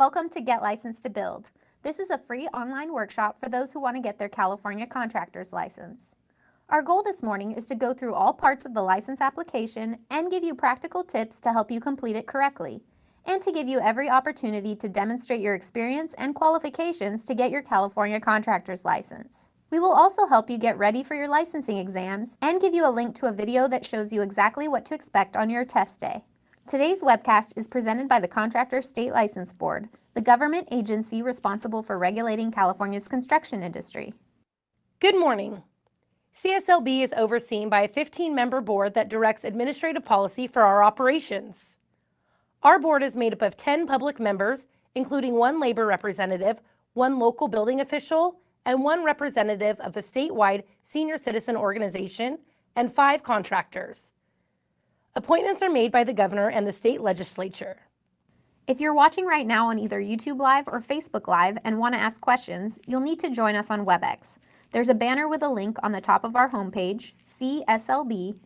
Welcome to Get Licensed to Build. This is a free online workshop for those who want to get their California contractor's license. Our goal this morning is to go through all parts of the license application and give you practical tips to help you complete it correctly, and to give you every opportunity to demonstrate your experience and qualifications to get your California contractor's license. We will also help you get ready for your licensing exams and give you a link to a video that shows you exactly what to expect on your test day. Today's webcast is presented by the Contractors State License Board, the government agency responsible for regulating California's construction industry. Good morning. CSLB is overseen by a 15-member board that directs administrative policy for our operations. Our board is made up of 10 public members, including 1 labor representative, 1 local building official, and 1 representative of a statewide senior citizen organization, and 5 contractors. Appointments are made by the governor and the state legislature. If you're watching right now on either YouTube Live or Facebook Live and want to ask questions, you'll need to join us on WebEx. There's a banner with a link on the top of our homepage, cslb.ca.gov.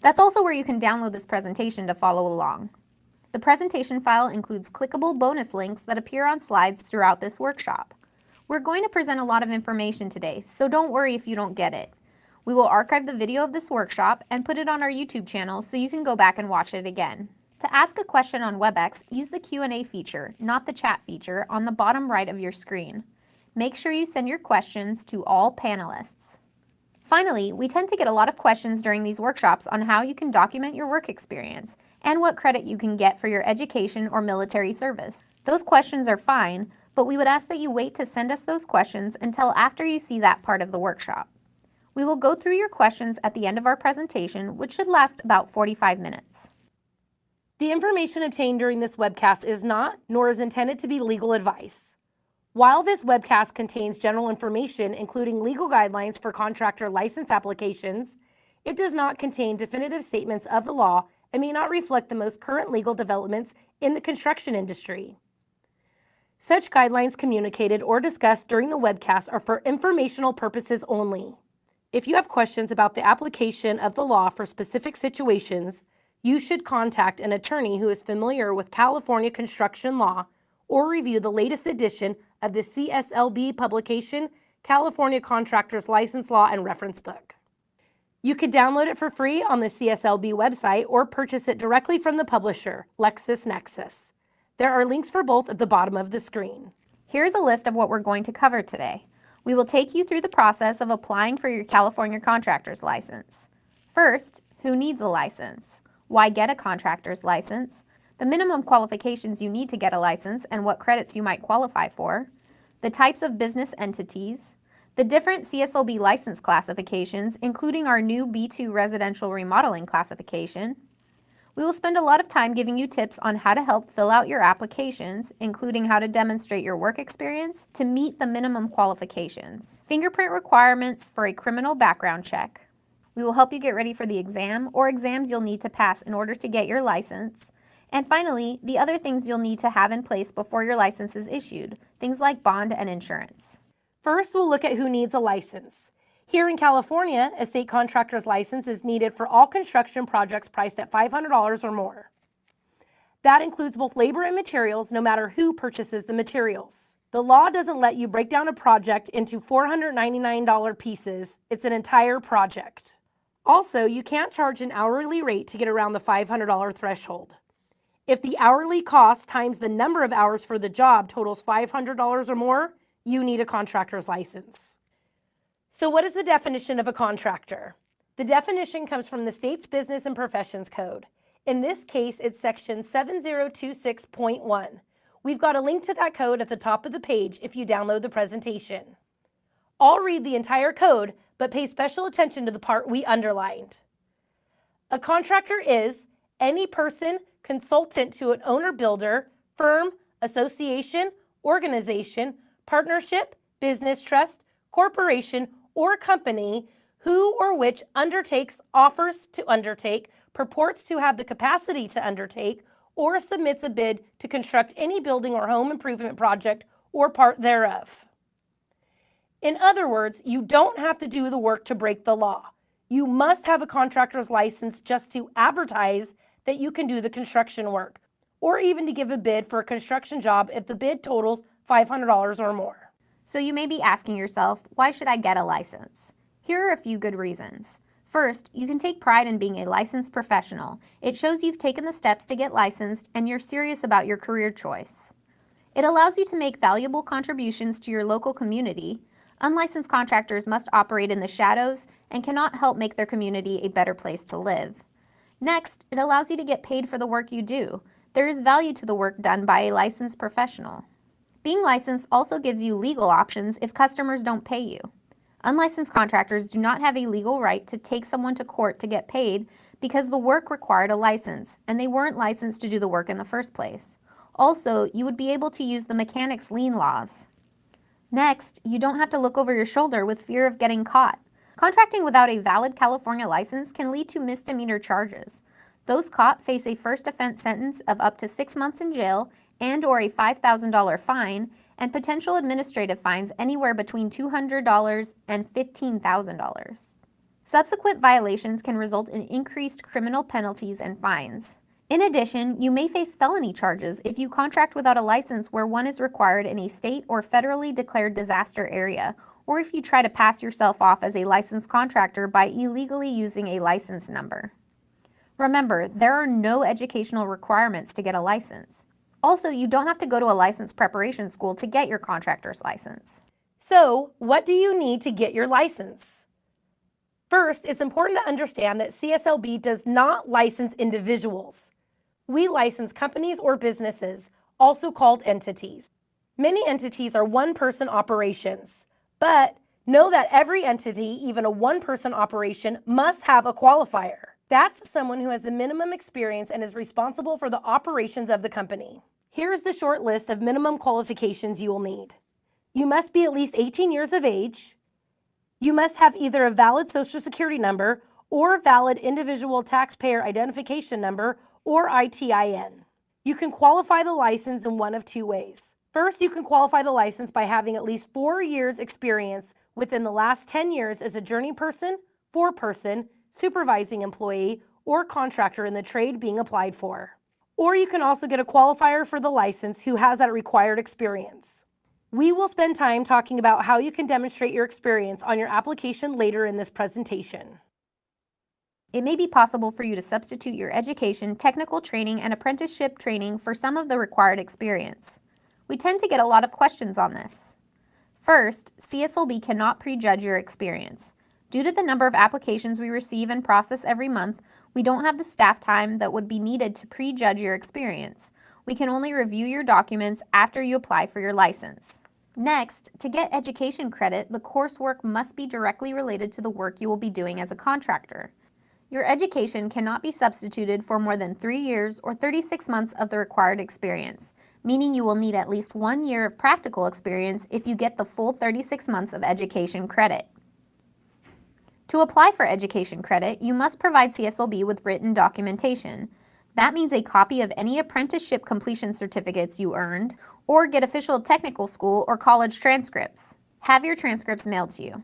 That's also where you can download this presentation to follow along. The presentation file includes clickable bonus links that appear on slides throughout this workshop. We're going to present a lot of information today, so don't worry if you don't get it. We will archive the video of this workshop and put it on our YouTube channel so you can go back and watch it again. To ask a question on WebEx, use the Q&A feature, not the chat feature, on the bottom right of your screen. Make sure you send your questions to all panelists. Finally, we tend to get a lot of questions during these workshops on how you can document your work experience and what credit you can get for your education or military service. Those questions are fine, but we would ask that you wait to send us those questions until after you see that part of the workshop. We will go through your questions at the end of our presentation, which should last about 45 minutes. The information obtained during this webcast is not, nor is intended to be legal advice. While this webcast contains general information, including legal guidelines for contractor license applications, it does not contain definitive statements of the law and may not reflect the most current legal developments in the construction industry. Such guidelines communicated or discussed during the webcast are for informational purposes only. If you have questions about the application of the law for specific situations, you should contact an attorney who is familiar with California construction law or review the latest edition of the CSLB publication, California Contractors License Law and Reference Book. You can download it for free on the CSLB website or purchase it directly from the publisher, LexisNexis. There are links for both at the bottom of the screen. Here's a list of what we're going to cover today. We will take you through the process of applying for your California contractor's license. First, who needs a license? Why get a contractor's license? The minimum qualifications you need to get a license and what credits you might qualify for. The types of business entities. The different CSLB license classifications, including our new B2 residential remodeling classification. We will spend a lot of time giving you tips on how to help fill out your applications, including how to demonstrate your work experience to meet the minimum qualifications. Fingerprint requirements for a criminal background check. We will help you get ready for the exam or exams you'll need to pass in order to get your license. And finally, the other things you'll need to have in place before your license is issued, things like bond and insurance. First, we'll look at who needs a license. Here in California, a state contractor's license is needed for all construction projects priced at $500 or more. That includes both labor and materials, no matter who purchases the materials. The law doesn't let you break down a project into $499 pieces. It's an entire project. Also, you can't charge an hourly rate to get around the $500 threshold. If the hourly cost times the number of hours for the job totals $500 or more, you need a contractor's license. So what is the definition of a contractor? The definition comes from the state's Business and Professions Code. In this case, it's section 7026.1. We've got a link to that code at the top of the page if you download the presentation. I'll read the entire code, but pay special attention to the part we underlined. A contractor is any person consultant to an owner-builder, firm, association, organization, partnership, business trust, corporation, or company who or which undertakes, offers to undertake, purports to have the capacity to undertake, or submits a bid to construct any building or home improvement project or part thereof. In other words, you don't have to do the work to break the law. You must have a contractor's license just to advertise that you can do the construction work, or even to give a bid for a construction job if the bid totals $500 or more. So you may be asking yourself, why should I get a license? Here are a few good reasons. First, you can take pride in being a licensed professional. It shows you've taken the steps to get licensed and you're serious about your career choice. It allows you to make valuable contributions to your local community. Unlicensed contractors must operate in the shadows and cannot help make their community a better place to live. Next, it allows you to get paid for the work you do. There is value to the work done by a licensed professional. Being licensed also gives you legal options if customers don't pay you. Unlicensed contractors do not have a legal right to take someone to court to get paid because the work required a license, and they weren't licensed to do the work in the first place. Also, you would be able to use the mechanics lien laws. Next, you don't have to look over your shoulder with fear of getting caught. Contracting without a valid California license can lead to misdemeanor charges. Those caught face a first offense sentence of up to 6 months in jail and/or a $5,000 fine, and potential administrative fines anywhere between $200 and $15,000. Subsequent violations can result in increased criminal penalties and fines. In addition, you may face felony charges if you contract without a license where one is required in a state or federally declared disaster area, or if you try to pass yourself off as a licensed contractor by illegally using a license number. Remember, there are no educational requirements to get a license. Also, you don't have to go to a license preparation school to get your contractor's license. So, what do you need to get your license? First, it's important to understand that CSLB does not license individuals. We license companies or businesses, also called entities. Many entities are one-person operations, but know that every entity, even a one-person operation, must have a qualifier. That's someone who has the minimum experience and is responsible for the operations of the company. Here is the short list of minimum qualifications you will need. You must be at least 18 years of age. You must have either a valid Social Security number or a valid individual taxpayer identification number or ITIN. You can qualify the license in one of two ways. First, you can qualify the license by having at least 4 years experience within the last 10 years as a journey person, foreperson, supervising employee, or contractor in the trade being applied for. Or you can also get a qualifier for the license who has that required experience. We will spend time talking about how you can demonstrate your experience on your application later in this presentation. It may be possible for you to substitute your education, technical training, and apprenticeship training for some of the required experience. We tend to get a lot of questions on this. First, CSLB cannot prejudge your experience. Due to the number of applications we receive and process every month, we don't have the staff time that would be needed to prejudge your experience. We can only review your documents after you apply for your license. Next, to get education credit, the coursework must be directly related to the work you will be doing as a contractor. Your education cannot be substituted for more than 3 years or 36 months of the required experience, meaning you will need at least 1 year of practical experience if you get the full 36 months of education credit. To apply for education credit, you must provide CSLB with written documentation. That means a copy of any apprenticeship completion certificates you earned, or get official technical school or college transcripts. Have your transcripts mailed to you.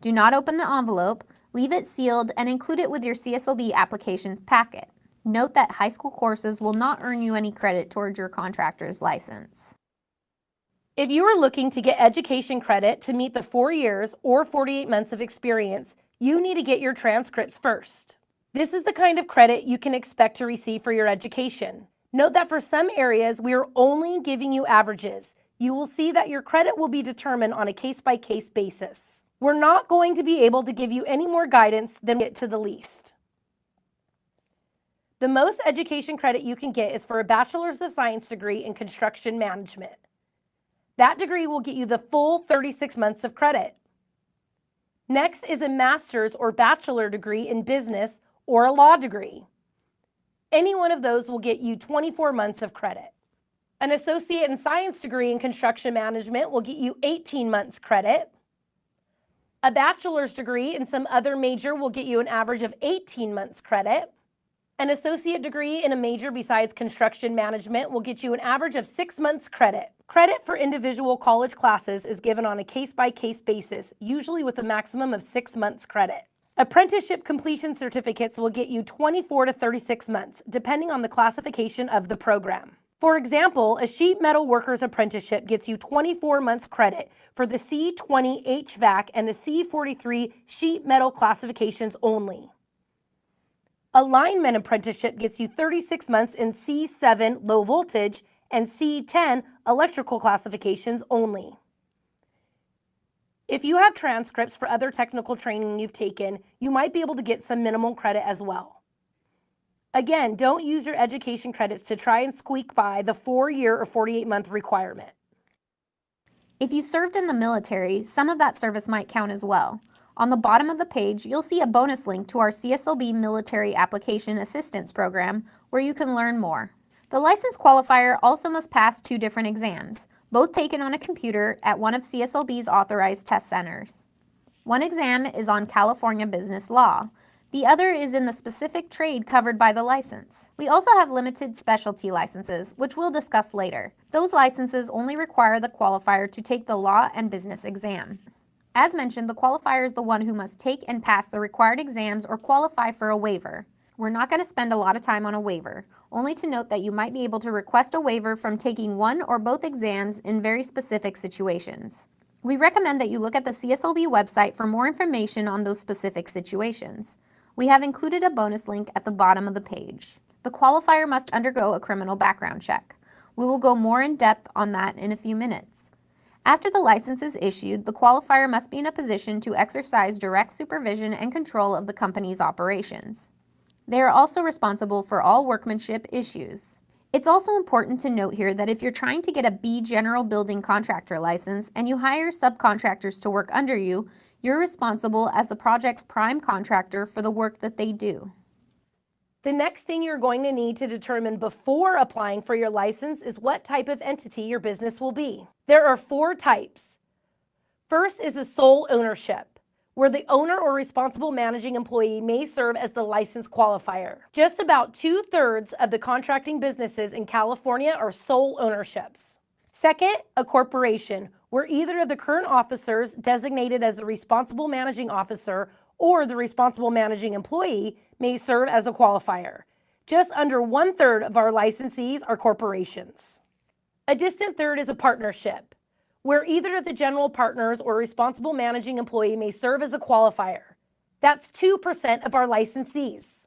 Do not open the envelope, leave it sealed, and include it with your CSLB applications packet. Note that high school courses will not earn you any credit towards your contractor's license. If you are looking to get education credit to meet the 4 years or 48 months of experience, you need to get your transcripts first. This is the kind of credit you can expect to receive for your education. Note that for some areas, we are only giving you averages. You will see that your credit will be determined on a case-by-case basis. We're not going to be able to give you any more guidance than get to the least. The most education credit you can get is for a Bachelor's of Science degree in Construction Management. That degree will get you the full 36 months of credit. Next is a master's or bachelor degree in business or a law degree. Any one of those will get you 24 months of credit. An associate in science degree in construction management will get you 18 months credit. A bachelor's degree in some other major will get you an average of 18 months credit. An associate degree in a major besides construction management will get you an average of 6 months credit. Credit for individual college classes is given on a case-by-case basis, usually with a maximum of 6 months credit. Apprenticeship completion certificates will get you 24 to 36 months, depending on the classification of the program. For example, a sheet metal worker's apprenticeship gets you 24 months credit for the C20 HVAC and the C43 sheet metal classifications only. A lineman apprenticeship gets you 36 months in C7 low voltage and C10 electrical classifications only. If you have transcripts for other technical training you've taken, you might be able to get some minimal credit as well. Again, don't use your education credits to try and squeak by the 4-year or 48-month requirement. If you served in the military, some of that service might count as well. On the bottom of the page, you'll see a bonus link to our CSLB Military Application Assistance Program where you can learn more. The license qualifier also must pass 2 different exams, both taken on a computer at one of CSLB's authorized test centers. One exam is on California business law. The other is in the specific trade covered by the license. We also have limited specialty licenses, which we'll discuss later. Those licenses only require the qualifier to take the law and business exam. As mentioned, the qualifier is the one who must take and pass the required exams or qualify for a waiver. We're not going to spend a lot of time on a waiver, only to note that you might be able to request a waiver from taking one or both exams in very specific situations. We recommend that you look at the CSLB website for more information on those specific situations. We have included a bonus link at the bottom of the page. The qualifier must undergo a criminal background check. We will go more in depth on that in a few minutes. After the license is issued, the qualifier must be in a position to exercise direct supervision and control of the company's operations. They are also responsible for all workmanship issues. It's also important to note here that if you're trying to get a B General Building Contractor license and you hire subcontractors to work under you, you're responsible as the project's prime contractor for the work that they do. The next thing you're going to need to determine before applying for your license is what type of entity your business will be. There are 4 types. First is a sole ownership, where the owner or responsible managing employee may serve as the license qualifier. Just about 2/3 of the contracting businesses in California are sole ownerships. Second, a corporation, where either of the current officers designated as the responsible managing officer or the responsible managing employee may serve as a qualifier. Just under 1/3 of our licensees are corporations. A distant third is a partnership, where either of the general partners or responsible managing employee may serve as a qualifier. That's 2% of our licensees.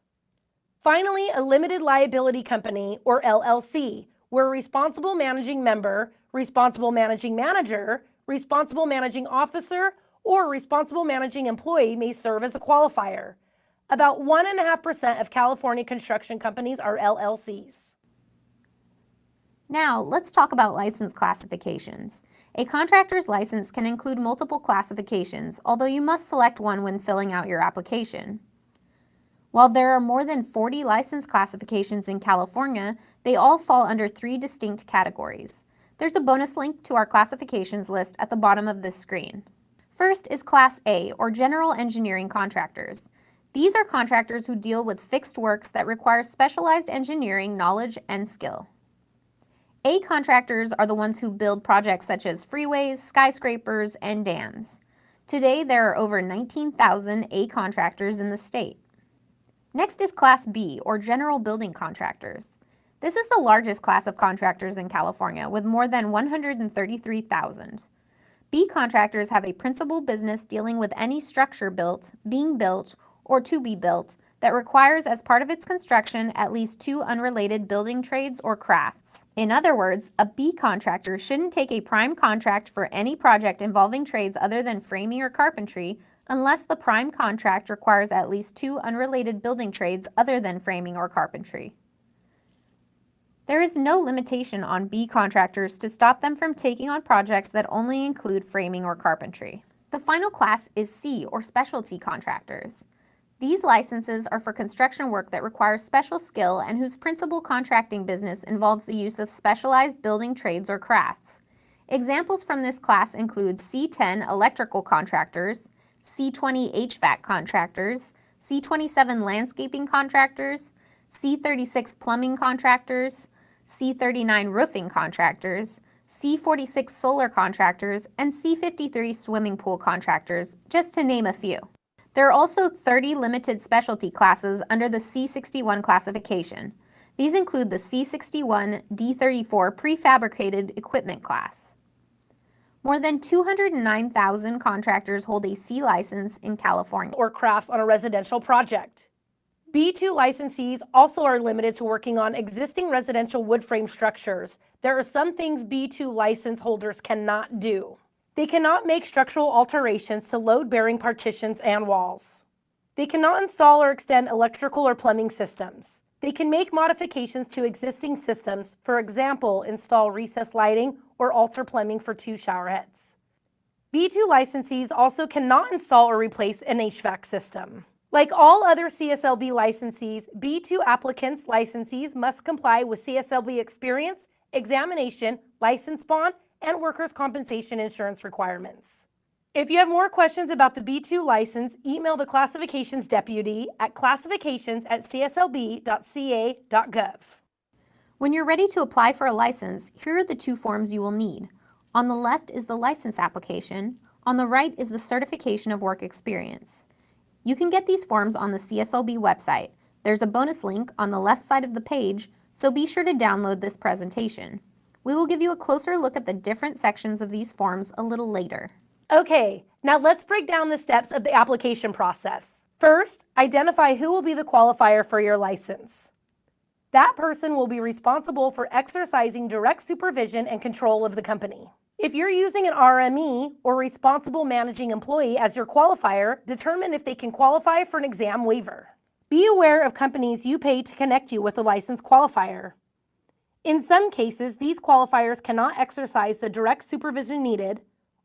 Finally, a limited liability company, or LLC, where a responsible managing member, responsible managing manager, responsible managing officer, or responsible managing employee may serve as a qualifier. About 1.5% of California construction companies are LLCs. Now, let's talk about license classifications. A contractor's license can include multiple classifications, although you must select one when filling out your application. While there are more than 40 license classifications in California, they all fall under 3 distinct categories. There's a bonus link to our classifications list at the bottom of this screen. First is Class A, or General Engineering Contractors. These are contractors who deal with fixed works that require specialized engineering knowledge and skill. A contractors are the ones who build projects such as freeways, skyscrapers, and dams. Today, there are over 19,000 A contractors in the state. Next is Class B, or General Building Contractors. This is the largest class of contractors in California, with more than 133,000. B contractors have a principal business dealing with any structure built, being built, or to be built that requires as part of its construction at least 2 unrelated building trades or crafts. In other words, a B contractor shouldn't take a prime contract for any project involving trades other than framing or carpentry unless the prime contract requires at least 2 unrelated building trades other than framing or carpentry. There is no limitation on B contractors to stop them from taking on projects that only include framing or carpentry. The final class is C, or Specialty Contractors. These licenses are for construction work that requires special skill and whose principal contracting business involves the use of specialized building trades or crafts. Examples from this class include C10 Electrical Contractors, C20 HVAC Contractors, C27 Landscaping Contractors, C36 Plumbing Contractors, C39 Roofing Contractors, C46 Solar Contractors, and C53 Swimming Pool Contractors, just to name a few. There are also 30 limited specialty classes under the C61 classification. These include the C61 D34 prefabricated equipment class. More than 209,000 contractors hold a C license in California. Or crafts on a residential project. B2 licensees also are limited to working on existing residential wood frame structures. There are some things B2 license holders cannot do. They cannot make structural alterations to load-bearing partitions and walls. They cannot install or extend electrical or plumbing systems. They can make modifications to existing systems, for example, install recessed lighting or alter plumbing for 2 shower heads. B2 licensees also cannot install or replace an HVAC system. Like all other CSLB licensees, B2 applicants licensees must comply with CSLB experience, examination, license bond, and workers' compensation insurance requirements. If you have more questions about the B2 license, email the Classifications Deputy at classifications@cslb.ca.gov. When you're ready to apply for a license, here are the 2 forms you will need. On the left is the license application. On the right is the certification of work experience. You can get these forms on the CSLB website. There's a bonus link on the left side of the page, so be sure to download this presentation. We will give you a closer look at the different sections of these forms a little later. Okay, now let's break down the steps of the application process. First, identify who will be the qualifier for your license. That person will be responsible for exercising direct supervision and control of the company. If you're using an RME or responsible managing employee as your qualifier, determine if they can qualify for an exam waiver. Be aware of companies you pay to connect you with a licensed qualifier. In some cases, these qualifiers cannot exercise the direct supervision needed,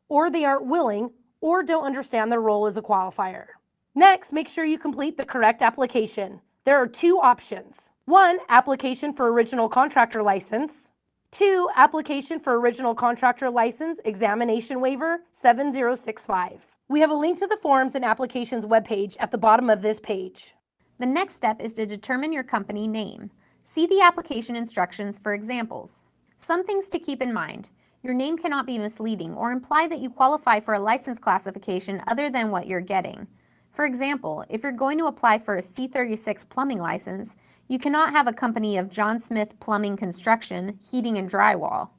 or they aren't willing, or don't understand their role as a qualifier. Next, make sure you complete the correct application. There are 2 options. 1, application for original contractor license. 2, application for original contractor license examination waiver 7065. We have a link to the forms and applications webpage at the bottom of this page. The next step is to determine your company name. See the application instructions for examples. Some things to keep in mind. Your name cannot be misleading or imply that you qualify for a license classification other than what you're getting. For example, if you're going to apply for a C36 plumbing license, you cannot have a company of John Smith Plumbing Construction, Heating and Drywall.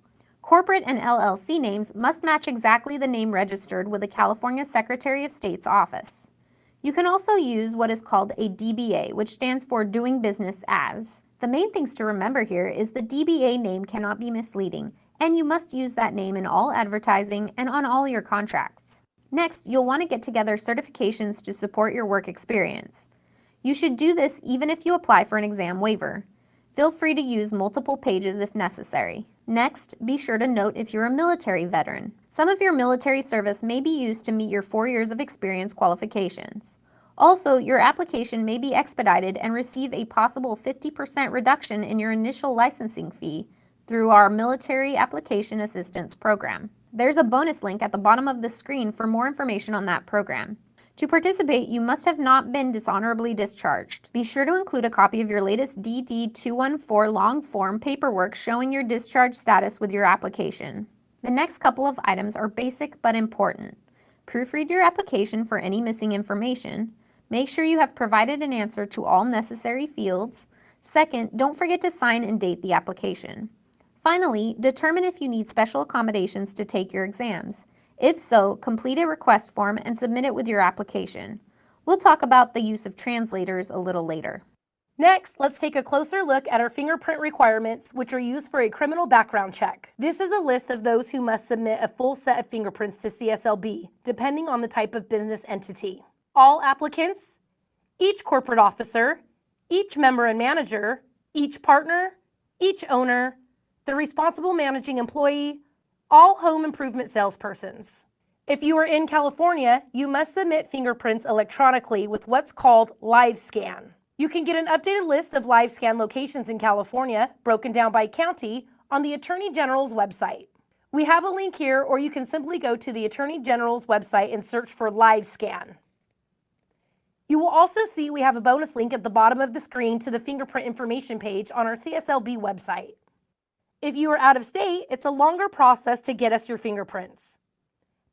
Corporate and LLC names must match exactly the name registered with the California Secretary of State's office. You can also use what is called a DBA, which stands for Doing Business As. The main things to remember here is the DBA name cannot be misleading, and you must use that name in all advertising and on all your contracts. Next, you'll want to get together certifications to support your work experience. You should do this even if you apply for an exam waiver. Feel free to use multiple pages if necessary. Next, be sure to note if you're a military veteran. Some of your military service may be used to meet your 4 years of experience qualifications. Also, your application may be expedited and receive a possible 50% reduction in your initial licensing fee through our Military Application Assistance Program. There's a bonus link at the bottom of the screen for more information on that program. To participate, you must have not been dishonorably discharged. Be sure to include a copy of your latest DD-214 long form paperwork showing your discharge status with your application. The next couple of items are basic but important. Proofread your application for any missing information. Make sure you have provided an answer to all necessary fields. Second, don't forget to sign and date the application. Finally, determine if you need special accommodations to take your exams. If so, complete a request form and submit it with your application. We'll talk about the use of translators a little later. Next, let's take a closer look at our fingerprint requirements, which are used for a criminal background check. This is a list of those who must submit a full set of fingerprints to CSLB, depending on the type of business entity. All applicants, each corporate officer, each member and manager, each partner, each owner, the responsible managing employee, all home improvement salespersons. If you are in California, you must submit fingerprints electronically with what's called live scan. You can get an updated list of live scan locations in California, broken down by county, on the Attorney General's website. We have a link here, or you can simply go to the Attorney General's website and search for live scan. You will also see we have a bonus link at the bottom of the screen to the fingerprint information page on our CSLB website. If you are out of state, it's a longer process to get us your fingerprints.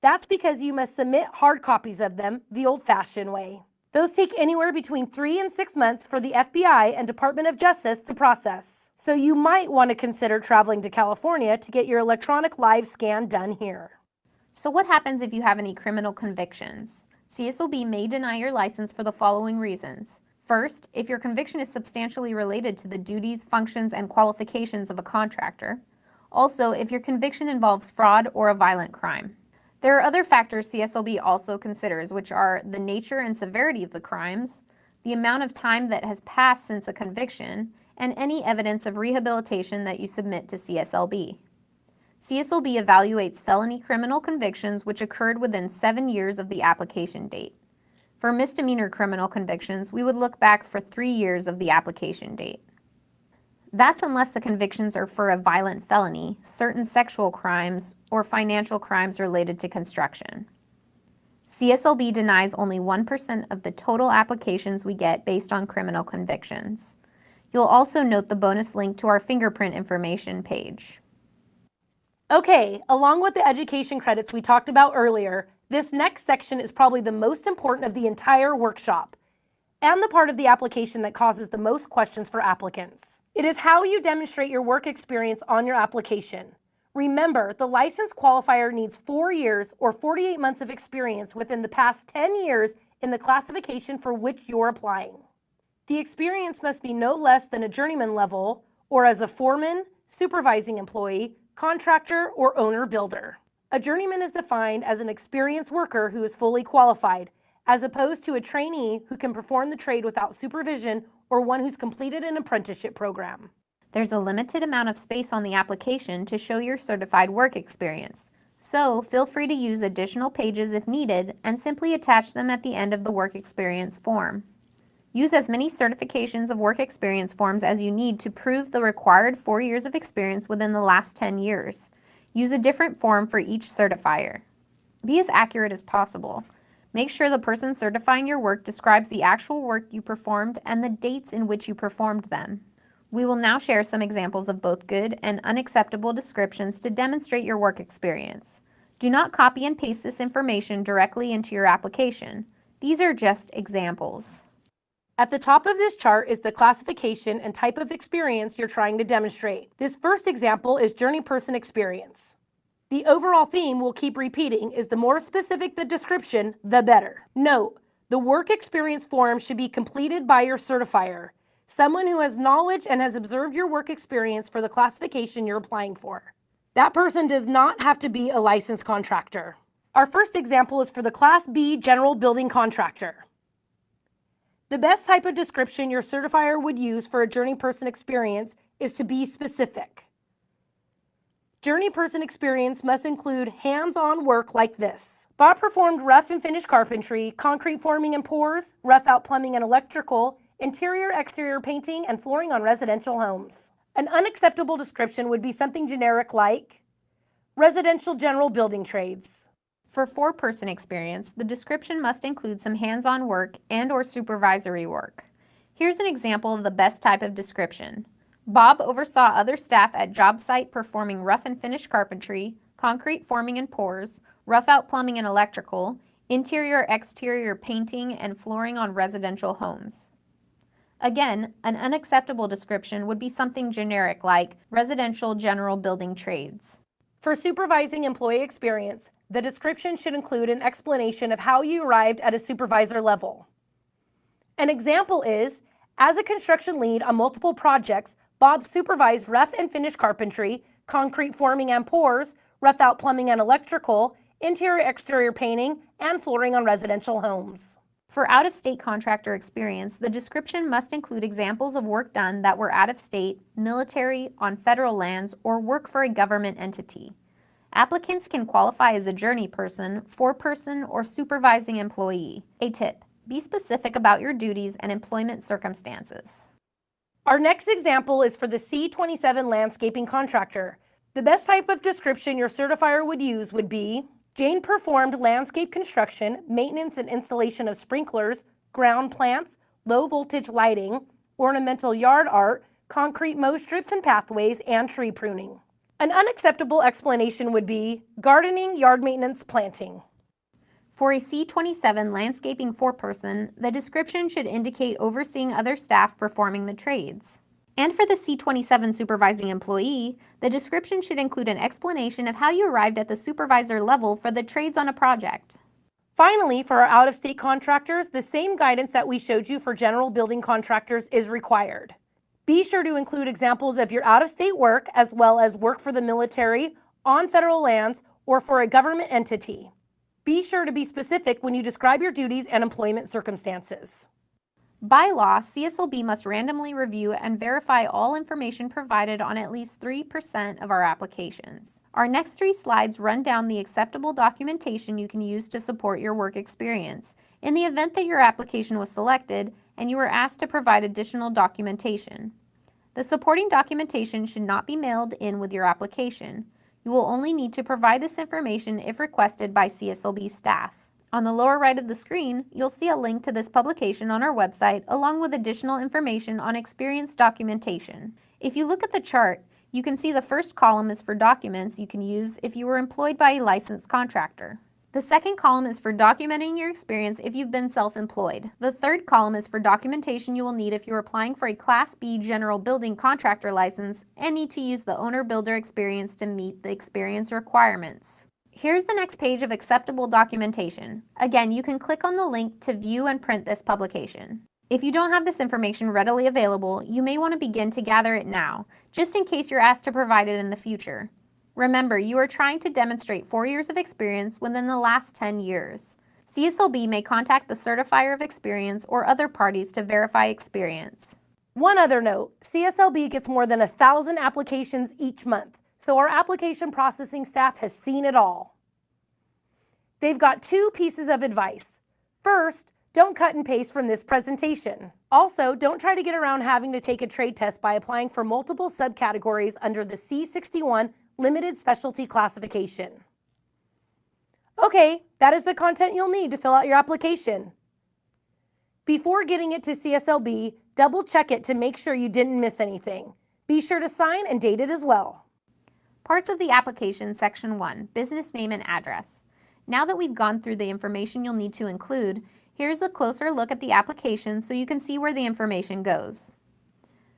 That's because you must submit hard copies of them the old-fashioned way. Those take anywhere between 3 and 6 months for the FBI and Department of Justice to process. So you might want to consider traveling to California to get your electronic live scan done here. So what happens if you have any criminal convictions? CSLB may deny your license for the following reasons. First, if your conviction is substantially related to the duties, functions, and qualifications of a contractor. Also, if your conviction involves fraud or a violent crime. There are other factors CSLB also considers, which are the nature and severity of the crimes, the amount of time that has passed since a conviction, and any evidence of rehabilitation that you submit to CSLB. CSLB evaluates felony criminal convictions which occurred within 7 years of the application date. For misdemeanor criminal convictions, we would look back for 3 years of the application date. That's unless the convictions are for a violent felony, certain sexual crimes, or financial crimes related to construction. CSLB denies only 1% of the total applications we get based on criminal convictions. You'll also note the bonus link to our fingerprint information page. Okay, along with the education credits we talked about earlier, this next section is probably the most important of the entire workshop, and the part of the application that causes the most questions for applicants. It is how you demonstrate your work experience on your application. Remember, the license qualifier needs 4 years or 48 months of experience within the past 10 years in the classification for which you're applying. The experience must be no less than a journeyman level or as a foreman, supervising employee, contractor, or owner-builder. A journeyman is defined as an experienced worker who is fully qualified, as opposed to a trainee who can perform the trade without supervision or one who's completed an apprenticeship program. There's a limited amount of space on the application to show your certified work experience, so feel free to use additional pages if needed and simply attach them at the end of the work experience form. Use as many certifications of work experience forms as you need to prove the required 4 years of experience within the last 10 years. Use a different form for each certifier. Be as accurate as possible. Make sure the person certifying your work describes the actual work you performed and the dates in which you performed them. We will now share some examples of both good and unacceptable descriptions to demonstrate your work experience. Do not copy and paste this information directly into your application. These are just examples. At the top of this chart is the classification and type of experience you're trying to demonstrate. This first example is journey person experience. The overall theme we'll keep repeating is the more specific the description, the better. Note, the work experience form should be completed by your certifier, someone who has knowledge and has observed your work experience for the classification you're applying for. That person does not have to be a licensed contractor. Our first example is for the Class B general building contractor. The best type of description your certifier would use for a journey person experience is to be specific. Journey person experience must include hands-on work like this. Bob performed rough and finish carpentry, concrete forming and pours, rough out plumbing and electrical, interior, exterior painting, and flooring on residential homes. An unacceptable description would be something generic like residential general building trades. For 4-person experience, the description must include some hands-on work and/or supervisory work. Here's an example of the best type of description. Bob oversaw other staff at job site performing rough and finish carpentry, concrete forming and pours, rough out plumbing and electrical, interior, exterior painting, and flooring on residential homes. Again, an unacceptable description would be something generic like residential general building trades. For supervising employee experience, the description should include an explanation of how you arrived at a supervisor level. An example is, as a construction lead on multiple projects, Bob supervised rough and finish carpentry, concrete forming and pours, rough out plumbing and electrical, interior exterior painting, and flooring on residential homes. For out-of-state contractor experience, the description must include examples of work done that were out-of-state, military, on federal lands, or work for a government entity. Applicants can qualify as a journey person, 4-person, or supervising employee. A tip: be specific about your duties and employment circumstances. Our next example is for the C27 landscaping contractor. The best type of description your certifier would use would be Jane performed landscape construction, maintenance and installation of sprinklers, ground plants, low voltage lighting, ornamental yard art, concrete mow strips and pathways, and tree pruning. An unacceptable explanation would be gardening, yard maintenance, planting. For a C27 landscaping foreperson, the description should indicate overseeing other staff performing the trades. And for the C27 supervising employee, the description should include an explanation of how you arrived at the supervisor level for the trades on a project. Finally, for our out-of-state contractors, the same guidance that we showed you for general building contractors is required. Be sure to include examples of your out-of-state work as well as work for the military, on federal lands, or for a government entity. Be sure to be specific when you describe your duties and employment circumstances. By law, CSLB must randomly review and verify all information provided on at least 3% of our applications. Our next 3 slides run down the acceptable documentation you can use to support your work experience in the event that your application was selected and you were asked to provide additional documentation. The supporting documentation should not be mailed in with your application. You will only need to provide this information if requested by CSLB staff. On the lower right of the screen, you'll see a link to this publication on our website along with additional information on experience documentation. If you look at the chart, you can see the first column is for documents you can use if you were employed by a licensed contractor. The second column is for documenting your experience if you've been self-employed. The third column is for documentation you will need if you're applying for a Class B general building contractor license and need to use the owner-builder experience to meet the experience requirements. Here's the next page of acceptable documentation. Again, you can click on the link to view and print this publication. If you don't have this information readily available, you may want to begin to gather it now, just in case you're asked to provide it in the future. Remember, you are trying to demonstrate 4 years of experience within the last 10 years. CSLB may contact the certifier of experience or other parties to verify experience. One other note, CSLB gets more than 1,000 applications each month, so our application processing staff has seen it all. They've got 2 pieces of advice. First, don't cut and paste from this presentation. Also, don't try to get around having to take a trade test by applying for multiple subcategories under the C61 Limited Specialty Classification. Okay, that is the content you'll need to fill out your application. Before getting it to CSLB, double check it to make sure you didn't miss anything. Be sure to sign and date it as well. Parts of the application, Section 1, Business Name and Address. Now that we've gone through the information you'll need to include, here's a closer look at the application so you can see where the information goes.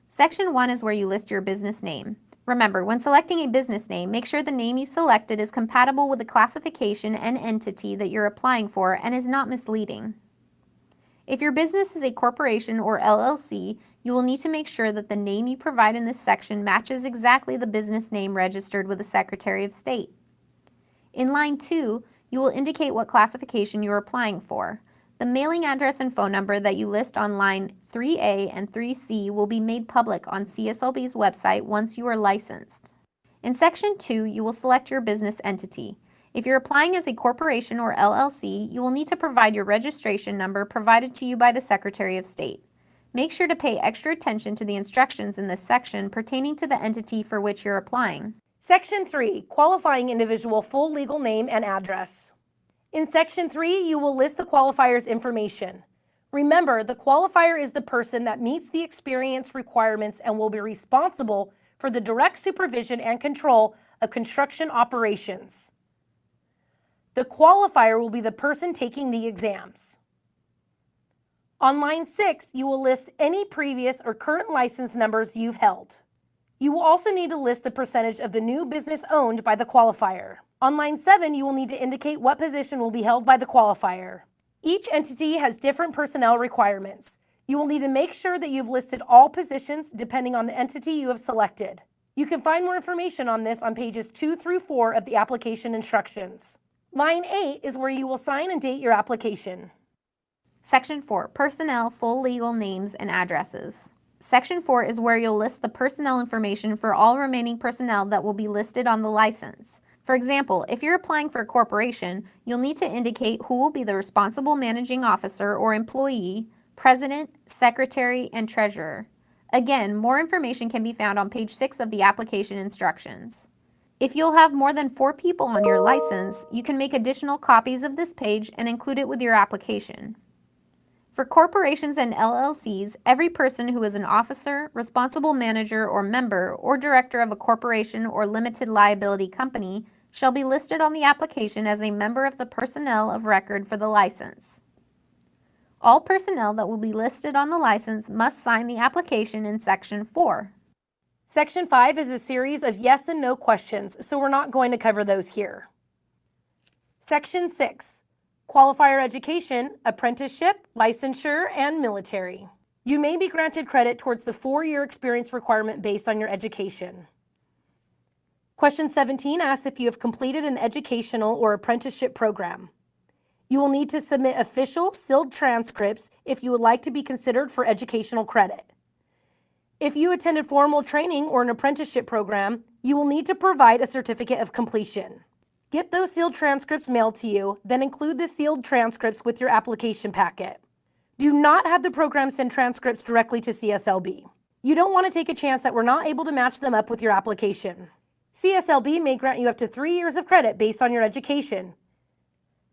Section 1 is where you list your business name. Remember, when selecting a business name, make sure the name you selected is compatible with the classification and entity that you're applying for and is not misleading. If your business is a corporation or LLC, you will need to make sure that the name you provide in this section matches exactly the business name registered with the Secretary of State. In line 2, you will indicate what classification you are applying for. The mailing address and phone number that you list on line 3A and 3C will be made public on CSLB's website once you are licensed. In Section 2, you will select your business entity. If you're applying as a corporation or LLC, you will need to provide your registration number provided to you by the Secretary of State. Make sure to pay extra attention to the instructions in this section pertaining to the entity for which you're applying. Section 3, Qualifying Individual Full Legal Name and Address. In Section 3, you will list the qualifier's information. Remember, the qualifier is the person that meets the experience requirements and will be responsible for the direct supervision and control of construction operations. The qualifier will be the person taking the exams. On line 6, you will list any previous or current license numbers you've held. You will also need to list the percentage of the new business owned by the qualifier. On line 7, you will need to indicate what position will be held by the qualifier. Each entity has different personnel requirements. You will need to make sure that you've listed all positions depending on the entity you have selected. You can find more information on this on pages 2 through 4 of the application instructions. Line 8 is where you will sign and date your application. Section 4, Personnel, Full Legal Names and Addresses. Section 4 is where you'll list the personnel information for all remaining personnel that will be listed on the license. For example, if you're applying for a corporation, you'll need to indicate who will be the responsible managing officer or employee, president, secretary, and treasurer. Again, more information can be found on page 6 of the application instructions. If you'll have more than 4 people on your license, you can make additional copies of this page and include it with your application. For corporations and LLCs, every person who is an officer, responsible manager, or member, or director of a corporation or limited liability company shall be listed on the application as a member of the personnel of record for the license. All personnel that will be listed on the license must sign the application in Section 4. Section 5 is a series of yes and no questions, so we're not going to cover those here. Section 6, qualifier education, apprenticeship, licensure, and military. You may be granted credit towards the 4-year experience requirement based on your education. Question 17 asks if you have completed an educational or apprenticeship program. You will need to submit official sealed transcripts if you would like to be considered for educational credit. If you attended formal training or an apprenticeship program, you will need to provide a certificate of completion. Get those sealed transcripts mailed to you, then include the sealed transcripts with your application packet. Do not have the program send transcripts directly to CSLB. You don't want to take a chance that we're not able to match them up with your application. CSLB may grant you up to 3 years of credit based on your education.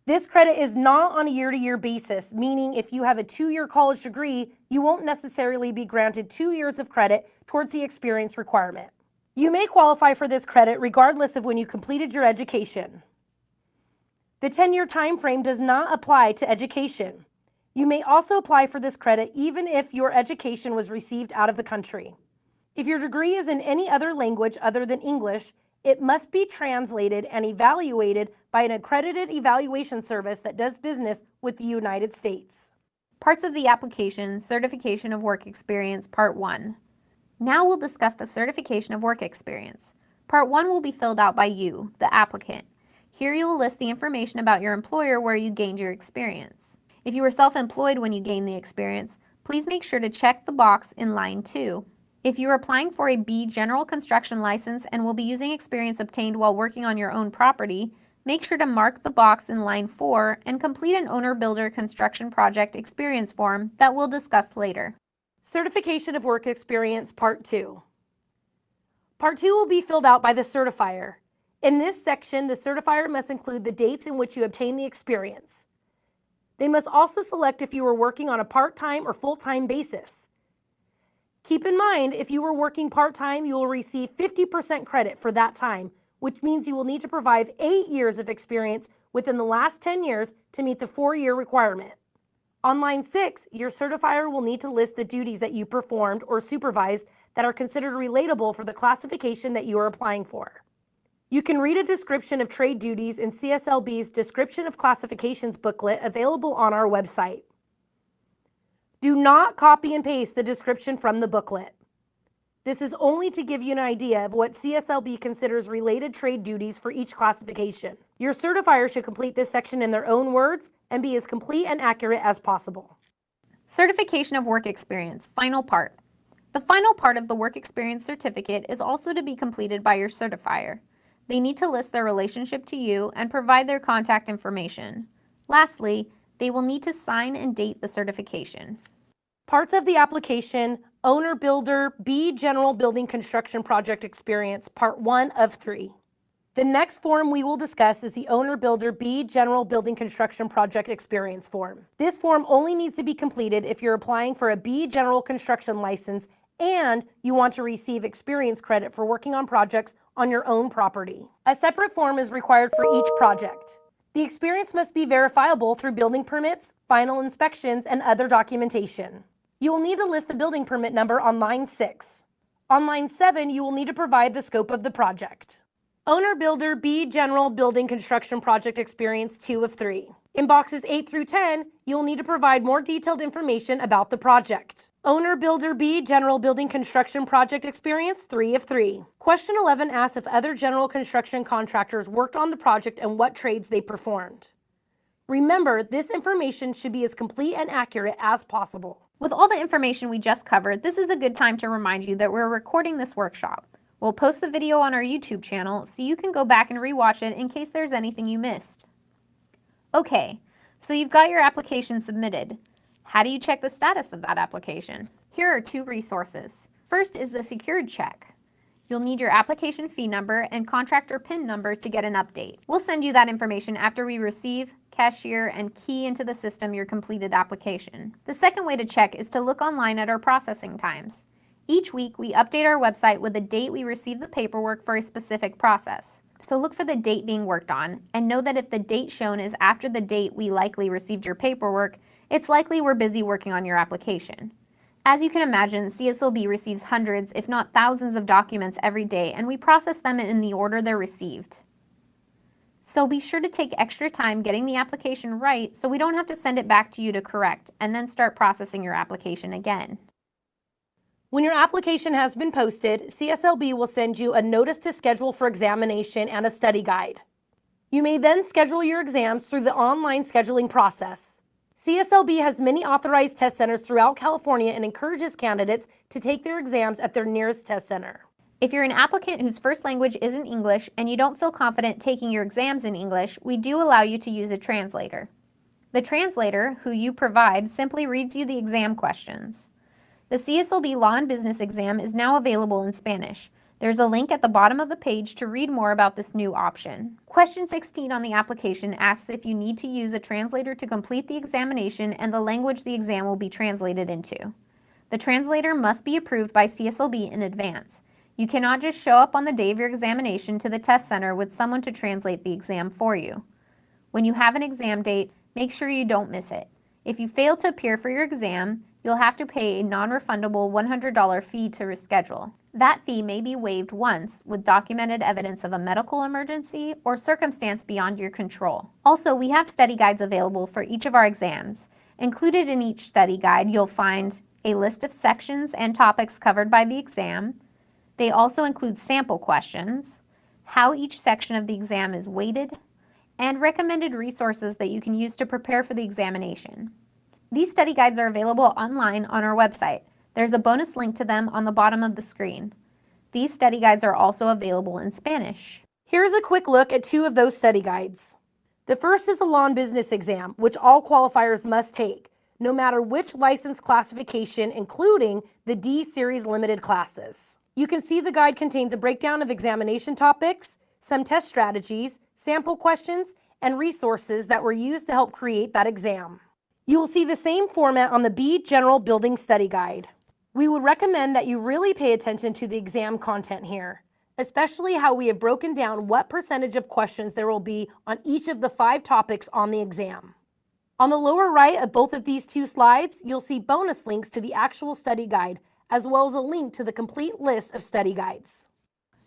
This credit is not on a year-to-year basis, meaning if you have a 2-year college degree, you won't necessarily be granted 2 years of credit towards the experience requirement. You may qualify for this credit regardless of when you completed your education. The 10-year time frame does not apply to education. You may also apply for this credit even if your education was received out of the country. If your degree is in any other language other than English, it must be translated and evaluated by an accredited evaluation service that does business with the United States. Parts of the application, Certification of Work Experience, Part 1. Now we'll discuss the Certification of Work Experience. Part 1 will be filled out by you, the applicant. Here you will list the information about your employer where you gained your experience. If you were self-employed when you gained the experience, please make sure to check the box in line 2. If you're applying for a B General Construction License and will be using experience obtained while working on your own property, make sure to mark the box in line 4 and complete an Owner-Builder Construction Project Experience form that we'll discuss later. Certification of Work Experience, Part 2. Part 2 will be filled out by the certifier. In this section, the certifier must include the dates in which you obtained the experience. They must also select if you were working on a part-time or full-time basis. Keep in mind, if you were working part-time, you will receive 50% credit for that time, which means you will need to provide 8 years of experience within the last 10 years to meet the 4-year requirement. On line 6, your certifier will need to list the duties that you performed or supervised that are considered relatable for the classification that you are applying for. You can read a description of trade duties in CSLB's Description of Classifications booklet available on our website. Do not copy and paste the description from the booklet. This is only to give you an idea of what CSLB considers related trade duties for each classification. Your certifier should complete this section in their own words and be as complete and accurate as possible. Certification of Work Experience, final part. The final part of the Work Experience Certificate is also to be completed by your certifier. They need to list their relationship to you and provide their contact information. Lastly, they will need to sign and date the certification. Parts of the application, Owner Builder B General Building Construction Project Experience, Part 1 of 3. The next form we will discuss is the Owner Builder B General Building Construction Project Experience form. This form only needs to be completed if you're applying for a B General Construction license and you want to receive experience credit for working on projects on your own property. A separate form is required for each project. The experience must be verifiable through building permits, final inspections, and other documentation. You will need to list the building permit number on line 6. On line 7, you will need to provide the scope of the project. Owner Builder B General Building Construction Project Experience 2 of 3. In boxes 8 through 10, you will need to provide more detailed information about the project. Owner Builder B General Building Construction Project Experience 3 of 3. Question 11 asks if other general construction contractors worked on the project and what trades they performed. Remember, this information should be as complete and accurate as possible. With all the information we just covered, this is a good time to remind you that we're recording this workshop. We'll post the video on our YouTube channel so you can go back and rewatch it in case there's anything you missed. Okay, so you've got your application submitted. How do you check the status of that application? Here are 2 resources. First is the secured check. You'll need your application fee number and contractor PIN number to get an update. We'll send you that information after we receive, cashier, and key into the system your completed application. The second way to check is to look online at our processing times. Each week, we update our website with the date we receive the paperwork for a specific process. So look for the date being worked on, and know that if the date shown is after the date we likely received your paperwork, it's likely we're busy working on your application. As you can imagine, CSLB receives hundreds, if not thousands of documents every day, and we process them in the order they're received. So be sure to take extra time getting the application right so we don't have to send it back to you to correct and then start processing your application again. When your application has been posted, CSLB will send you a notice to schedule for examination and a study guide. You may then schedule your exams through the online scheduling process. CSLB has many authorized test centers throughout California and encourages candidates to take their exams at their nearest test center. If you're an applicant whose first language isn't English and you don't feel confident taking your exams in English, we do allow you to use a translator. The translator, who you provide, simply reads you the exam questions. The CSLB Law and Business exam is now available in Spanish. There's a link at the bottom of the page to read more about this new option. Question 16 on the application asks if you need to use a translator to complete the examination and the language the exam will be translated into. The translator must be approved by CSLB in advance. You cannot just show up on the day of your examination to the test center with someone to translate the exam for you. When you have an exam date, make sure you don't miss it. If you fail to appear for your exam, you'll have to pay a non-refundable $100 fee to reschedule. That fee may be waived once with documented evidence of a medical emergency or circumstance beyond your control. Also, we have study guides available for each of our exams. Included in each study guide, you'll find a list of sections and topics covered by the exam. They also include sample questions, how each section of the exam is weighted, and recommended resources that you can use to prepare for the examination. These study guides are available online on our website. There's a bonus link to them on the bottom of the screen. These study guides are also available in Spanish. Here's a quick look at two of those study guides. The first is the Law and Business exam, which all qualifiers must take, no matter which license classification, including the D-Series limited classes. You can see the guide contains a breakdown of examination topics, some test strategies, sample questions, and resources that were used to help create that exam. You will see the same format on the B General Building Study Guide. We would recommend that you really pay attention to the exam content here, especially how we have broken down what percentage of questions there will be on each of the 5 topics on the exam. On the lower right of both of these 2 slides, you'll see bonus links to the actual study guide, as well as a link to the complete list of study guides.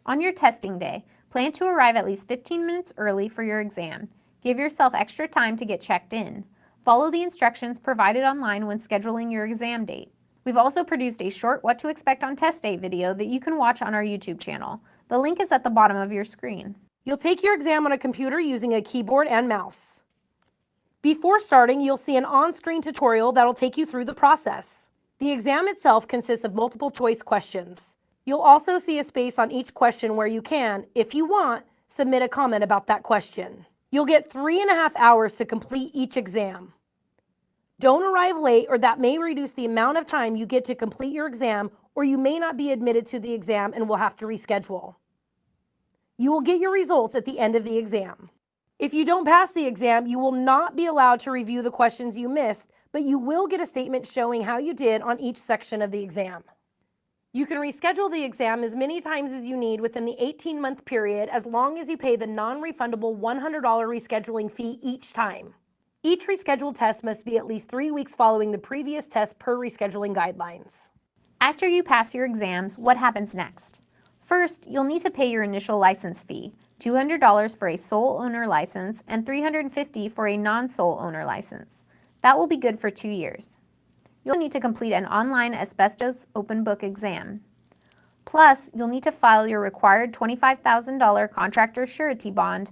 On your testing day, plan to arrive at least 15 minutes early for your exam. Give yourself extra time to get checked in. Follow the instructions provided online when scheduling your exam date. We've also produced a short What to Expect on Test Day video that you can watch on our YouTube channel. The link is at the bottom of your screen. You'll take your exam on a computer using a keyboard and mouse. Before starting, you'll see an on-screen tutorial that'll take you through the process. The exam itself consists of multiple choice questions. You'll also see a space on each question where you can, if you want, submit a comment about that question. You'll get 3.5 hours to complete each exam. Don't arrive late, or that may reduce the amount of time you get to complete your exam, or you may not be admitted to the exam and will have to reschedule. You will get your results at the end of the exam. If you don't pass the exam, you will not be allowed to review the questions you missed, but you will get a statement showing how you did on each section of the exam. You can reschedule the exam as many times as you need within the 18-month period, as long as you pay the non-refundable $100 rescheduling fee each time. Each rescheduled test must be at least 3 weeks following the previous test per rescheduling guidelines. After you pass your exams, what happens next? First, you'll need to pay your initial license fee, $200 for a sole owner license and $350 for a non-sole owner license. That will be good for 2 years. You'll need to complete an online asbestos open book exam. Plus, you'll need to file your required $25,000 contractor surety bond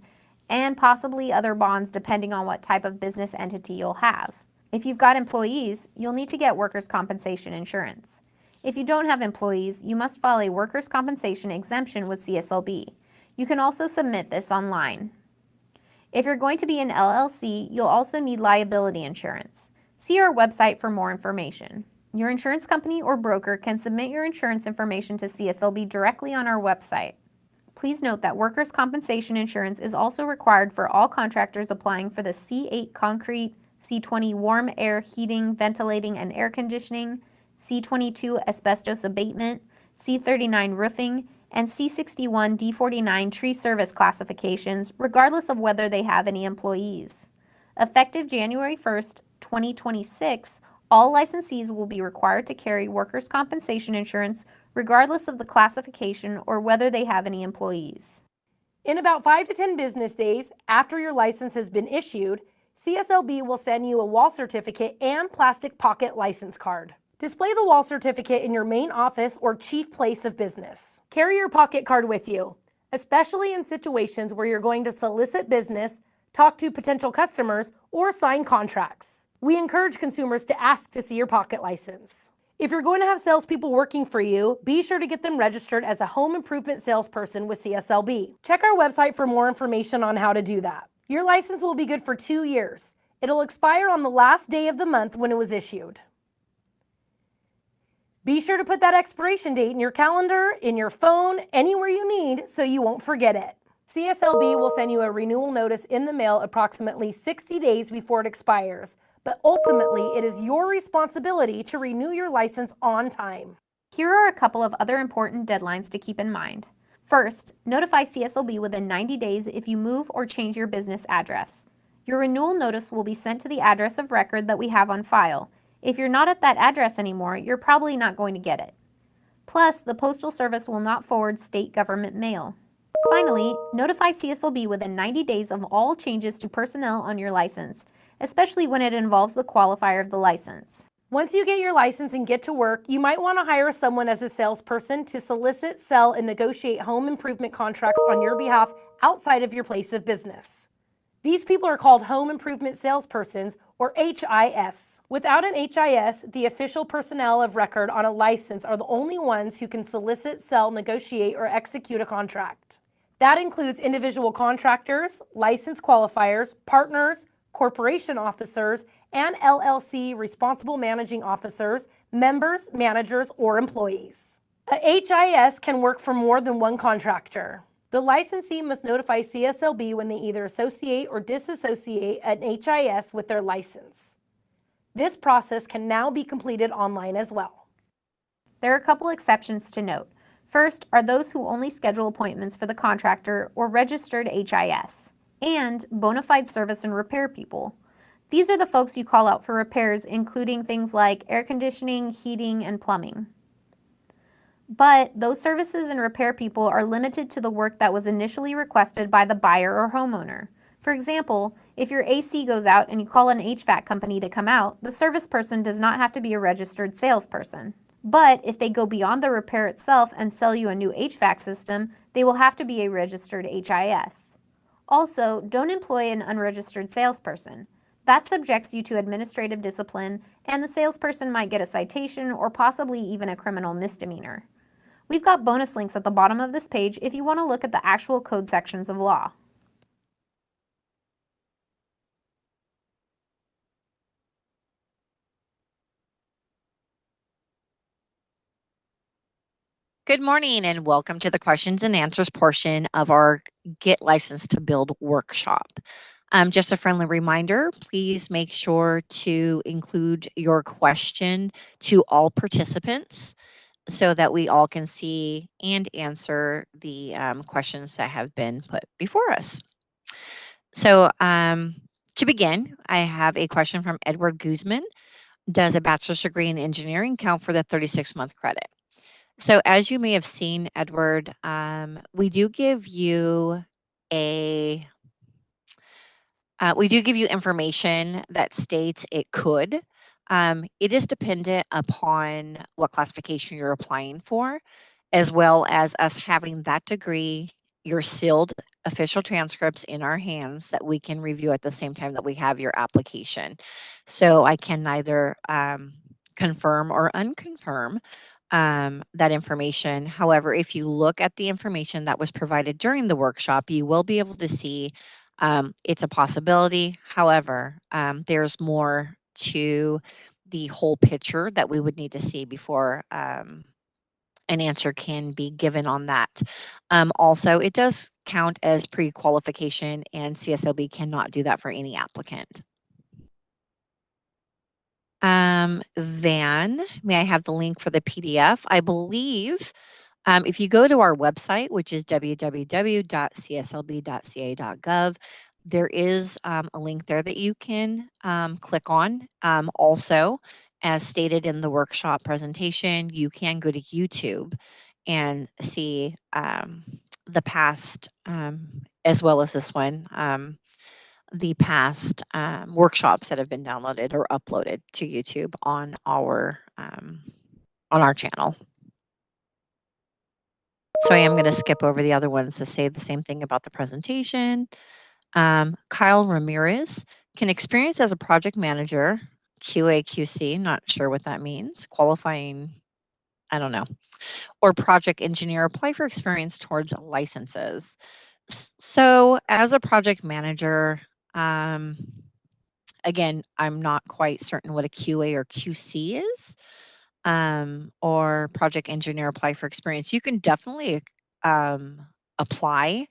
and possibly other bonds depending on what type of business entity you'll have. If you've got employees, you'll need to get workers' compensation insurance. If you don't have employees, you must file a workers' compensation exemption with CSLB. You can also submit this online. If you're going to be an LLC, you'll also need liability insurance. See our website for more information. Your insurance company or broker can submit your insurance information to CSLB directly on our website. Please note that workers' compensation insurance is also required for all contractors applying for the C8 concrete, C20 warm air heating, ventilating, and air conditioning, C22 asbestos abatement, C39 roofing, and C61 D49 tree service classifications, regardless of whether they have any employees. Effective January 1st, 2026, all licensees will be required to carry workers' compensation insurance regardless of the classification or whether they have any employees. In about 5 to 10 business days after your license has been issued, CSLB will send you a wall certificate and plastic pocket license card. Display the wall certificate in your main office or chief place of business. Carry your pocket card with you, especially in situations where you're going to solicit business, talk to potential customers, or sign contracts. We encourage consumers to ask to see your pocket license. If you're going to have salespeople working for you, be sure to get them registered as a home improvement salesperson with CSLB. Check our website for more information on how to do that. Your license will be good for 2 years. It'll expire on the last day of the month when it was issued. Be sure to put that expiration date in your calendar, in your phone, anywhere you need so you won't forget it. CSLB will send you a renewal notice in the mail approximately 60 days before it expires, but ultimately it is your responsibility to renew your license on time. Here are a couple of other important deadlines to keep in mind. First, notify CSLB within 90 days if you move or change your business address. Your renewal notice will be sent to the address of record that we have on file. If you're not at that address anymore, you're probably not going to get it. Plus, the Postal Service will not forward state government mail. Finally, notify CSLB within 90 days of all changes to personnel on your license, especially when it involves the qualifier of the license. Once you get your license and get to work, you might want to hire someone as a salesperson to solicit, sell, and negotiate home improvement contracts on your behalf outside of your place of business. These people are called home improvement salespersons, or HIS. Without an HIS, the official personnel of record on a license are the only ones who can solicit, sell, negotiate, or execute a contract. That includes individual contractors, license qualifiers, partners, corporation officers, and LLC responsible managing officers, members, managers, or employees. A HIS can work for more than one contractor. The licensee must notify CSLB when they either associate or disassociate an HIS with their license. This process can now be completed online as well. There are a couple exceptions to note. First are those who only schedule appointments for the contractor or registered HIS, and bona fide service and repair people. These are the folks you call out for repairs, including things like air conditioning, heating, and plumbing. But those services and repair people are limited to the work that was initially requested by the buyer or homeowner. For example, if your AC goes out and you call an HVAC company to come out, the service person does not have to be a registered salesperson. But if they go beyond the repair itself and sell you a new HVAC system, they will have to be a registered HIS. Also, don't employ an unregistered salesperson. That subjects you to administrative discipline, and the salesperson might get a citation or possibly even a criminal misdemeanor. We've got bonus links at the bottom of this page if you want to look at the actual code sections of law. Good morning and welcome to the questions and answers portion of our Get Licensed to Build workshop. Just a friendly reminder, please make sure to include your question to all participants so that we all can see and answer the questions that have been put before us. So to begin, I have a question from Edward Guzman. Does a bachelor's degree in engineering count for the 36-month credit? So as you may have seen, Edward, we do give you information that states it could. It is dependent upon what classification you're applying for, as well as us having that degree, your sealed official transcripts in our hands that we can review at the same time that we have your application. So I can neither confirm or unconfirm that information. However, if you look at the information that was provided during the workshop, you will be able to see it's a possibility. However, there's more to the whole picture that we would need to see before an answer can be given on that. Also, it does count as pre-qualification, and CSLB cannot do that for any applicant. Van, may I have the link for the PDF? I believe If you go to our website, which is www.cslb.ca.gov, there is a link there that you can click on. Also, as stated in the workshop presentation, you can go to YouTube and see the past, as well as this one, the past workshops that have been downloaded or uploaded to YouTube on our channel. So I am going to skip over the other ones to say the same thing about the presentation. Kyle Ramirez can experience as a project manager, QA, QC, not sure what that means, qualifying, I don't know, or project engineer apply for experience towards licenses. So as a project manager, again, I'm not quite certain what a QA or QC is, or project engineer apply for experience. You can definitely apply.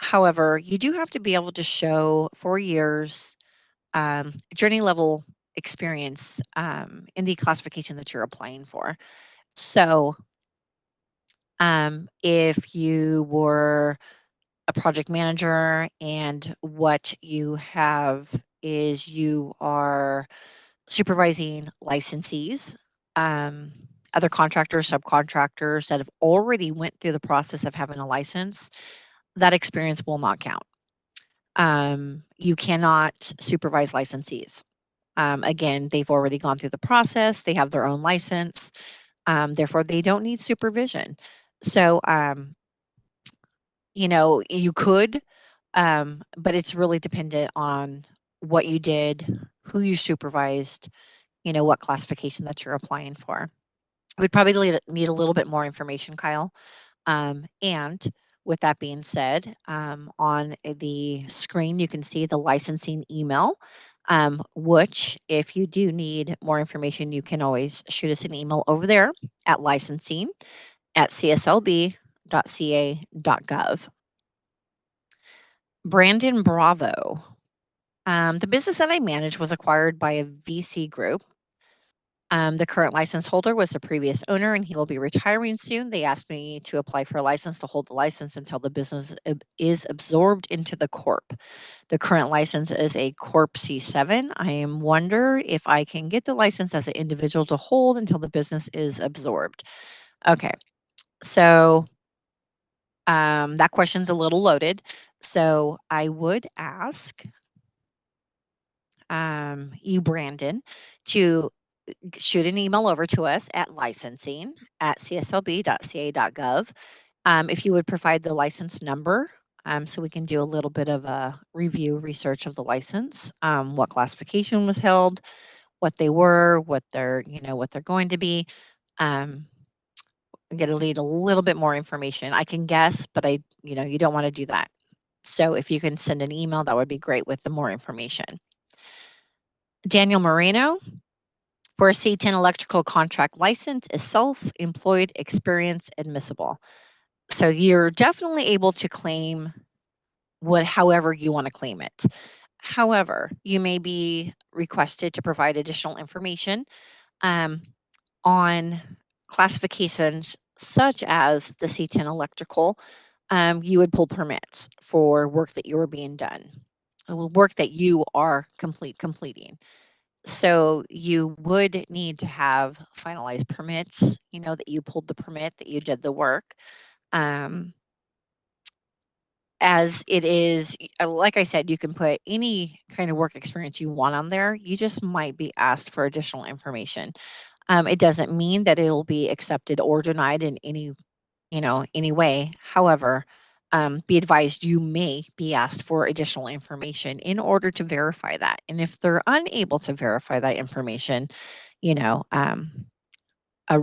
However, you do have to be able to show 4 years journey level experience in the classification that you're applying for. So if you were a project manager and what you have is you are supervising licensees, other contractors, subcontractors that have already went through the process of having a license, that experience will not count. You cannot supervise licensees. Again, they've already gone through the process. They have their own license. Therefore, they don't need supervision. So, you could, but it's really dependent on what you did, who you supervised, what classification that you're applying for. We'd probably need a little bit more information, Kyle. And with that being said, on the screen, you can see the licensing email, which if you do need more information, you can always shoot us an email over there at licensing@cslb.ca.gov. Brandon Bravo. The business that I manage was acquired by a VC group. The current license holder was the previous owner and he will be retiring soon. They asked me to apply for a license to hold the license until the business is absorbed into the corp. The current license is a Corp C7. I am wonder if I can get the license as an individual to hold until the business is absorbed. Okay, so that question's a little loaded. So I would ask you, Brandon, to shoot an email over to us at licensing@cslb.ca.gov. If you would provide the license number, so we can do a little bit of a review research of the license, what classification was held, what they were, what they're going to be. Get a little bit more information. I can guess, but you don't want to do that. So if you can send an email, that would be great with the more information. Daniel Moreno, for a C10 electrical contract license is self-employed experience admissible. So you're definitely able to claim however you want to claim it. However, you may be requested to provide additional information on classifications such as the C10 electrical. You would pull permits for work that you are being done, work that you are completing. So you would need to have finalized permits, that you pulled the permit, that you did the work. As it is, like I said, you can put any kind of work experience you want on there. You just might be asked for additional information. It doesn't mean that it will be accepted or denied in any way. However, be advised you may be asked for additional information in order to verify that. And if they're unable to verify that information, a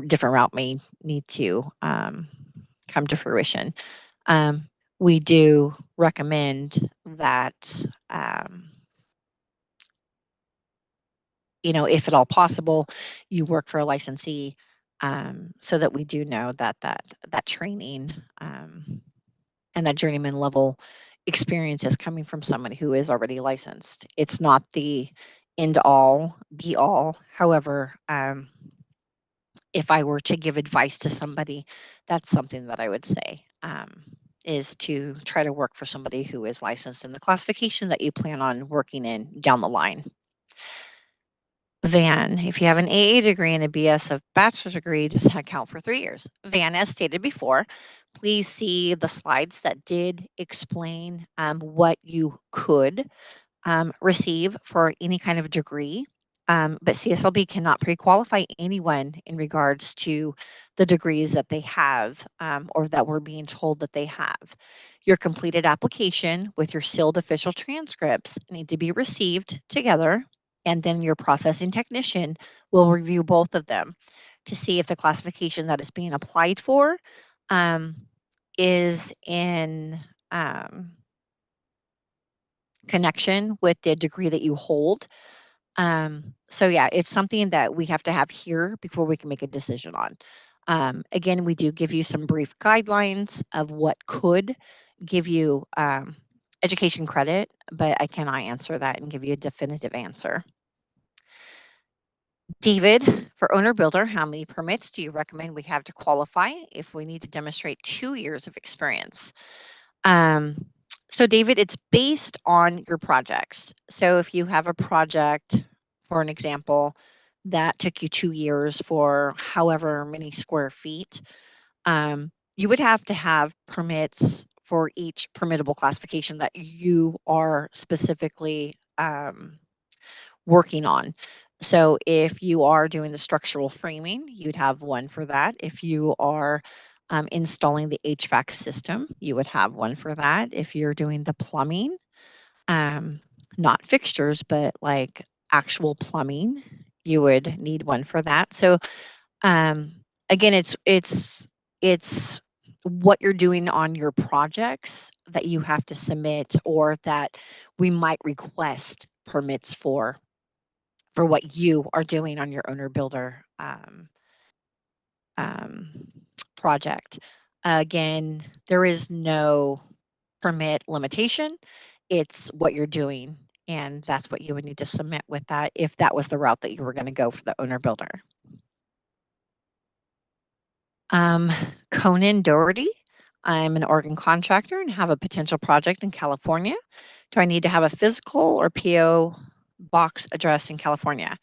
different route may need to come to fruition. We do recommend that, if at all possible, you work for a licensee, so that we do know that training and that journeyman level experience is coming from someone who is already licensed. It's not the end all be all. However, if I were to give advice to somebody, that's something that I would say, is to try to work for somebody who is licensed in the classification that you plan on working in down the line. Van, if you have an AA degree and a BS of bachelor's degree, does that count for 3 years? Van, as stated before, please see the slides that did explain what you could receive for any kind of degree. But CSLB cannot pre-qualify anyone in regards to the degrees that they have or that we're being told that they have. Your completed application with your sealed official transcripts need to be received together, and then your processing technician will review both of them to see if the classification that is being applied for is in connection with the degree that you hold. So yeah, it's something that we have to have here before we can make a decision on. Again, we do give you some brief guidelines of what could give you education credit, but I cannot answer that and give you a definitive answer. David, for owner builder, how many permits do you recommend we have to qualify if we need to demonstrate 2 years of experience? So David, it's based on your projects. So if you have a project, for an example, that took you 2 years for however many square feet, you would have to have permits for each permittable classification that you are specifically working on. So if you are doing the structural framing, you'd have one for that. If you are installing the HVAC system, you would have one for that. If you're doing the plumbing, not fixtures, but like actual plumbing, you would need one for that. So again, it's what you're doing on your projects that you have to submit or that we might request permits for what you are doing on your owner builder project. Again, there is no permit limitation. It's what you're doing, and that's what you would need to submit with that if that was the route that you were going to go for the owner builder. Conan Doherty, I'm an Oregon contractor and have a potential project in California. Do I need to have a physical or PO box address in California?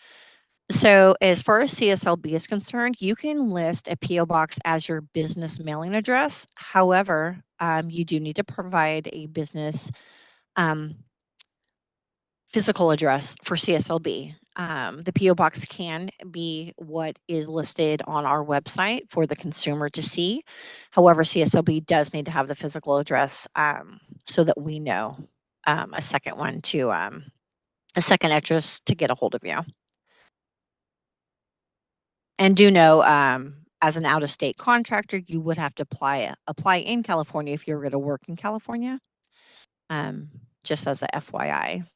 So as far as CSLB is concerned, you can list a PO box as your business mailing address. However, you do need to provide a business physical address for CSLB. The PO box can be what is listed on our website for the consumer to see. However, CSLB does need to have the physical address so that we know a second address to get a hold of you. And do know, as an out-of-state contractor, you would have to apply in California if you're going to work in California, just as a FYI.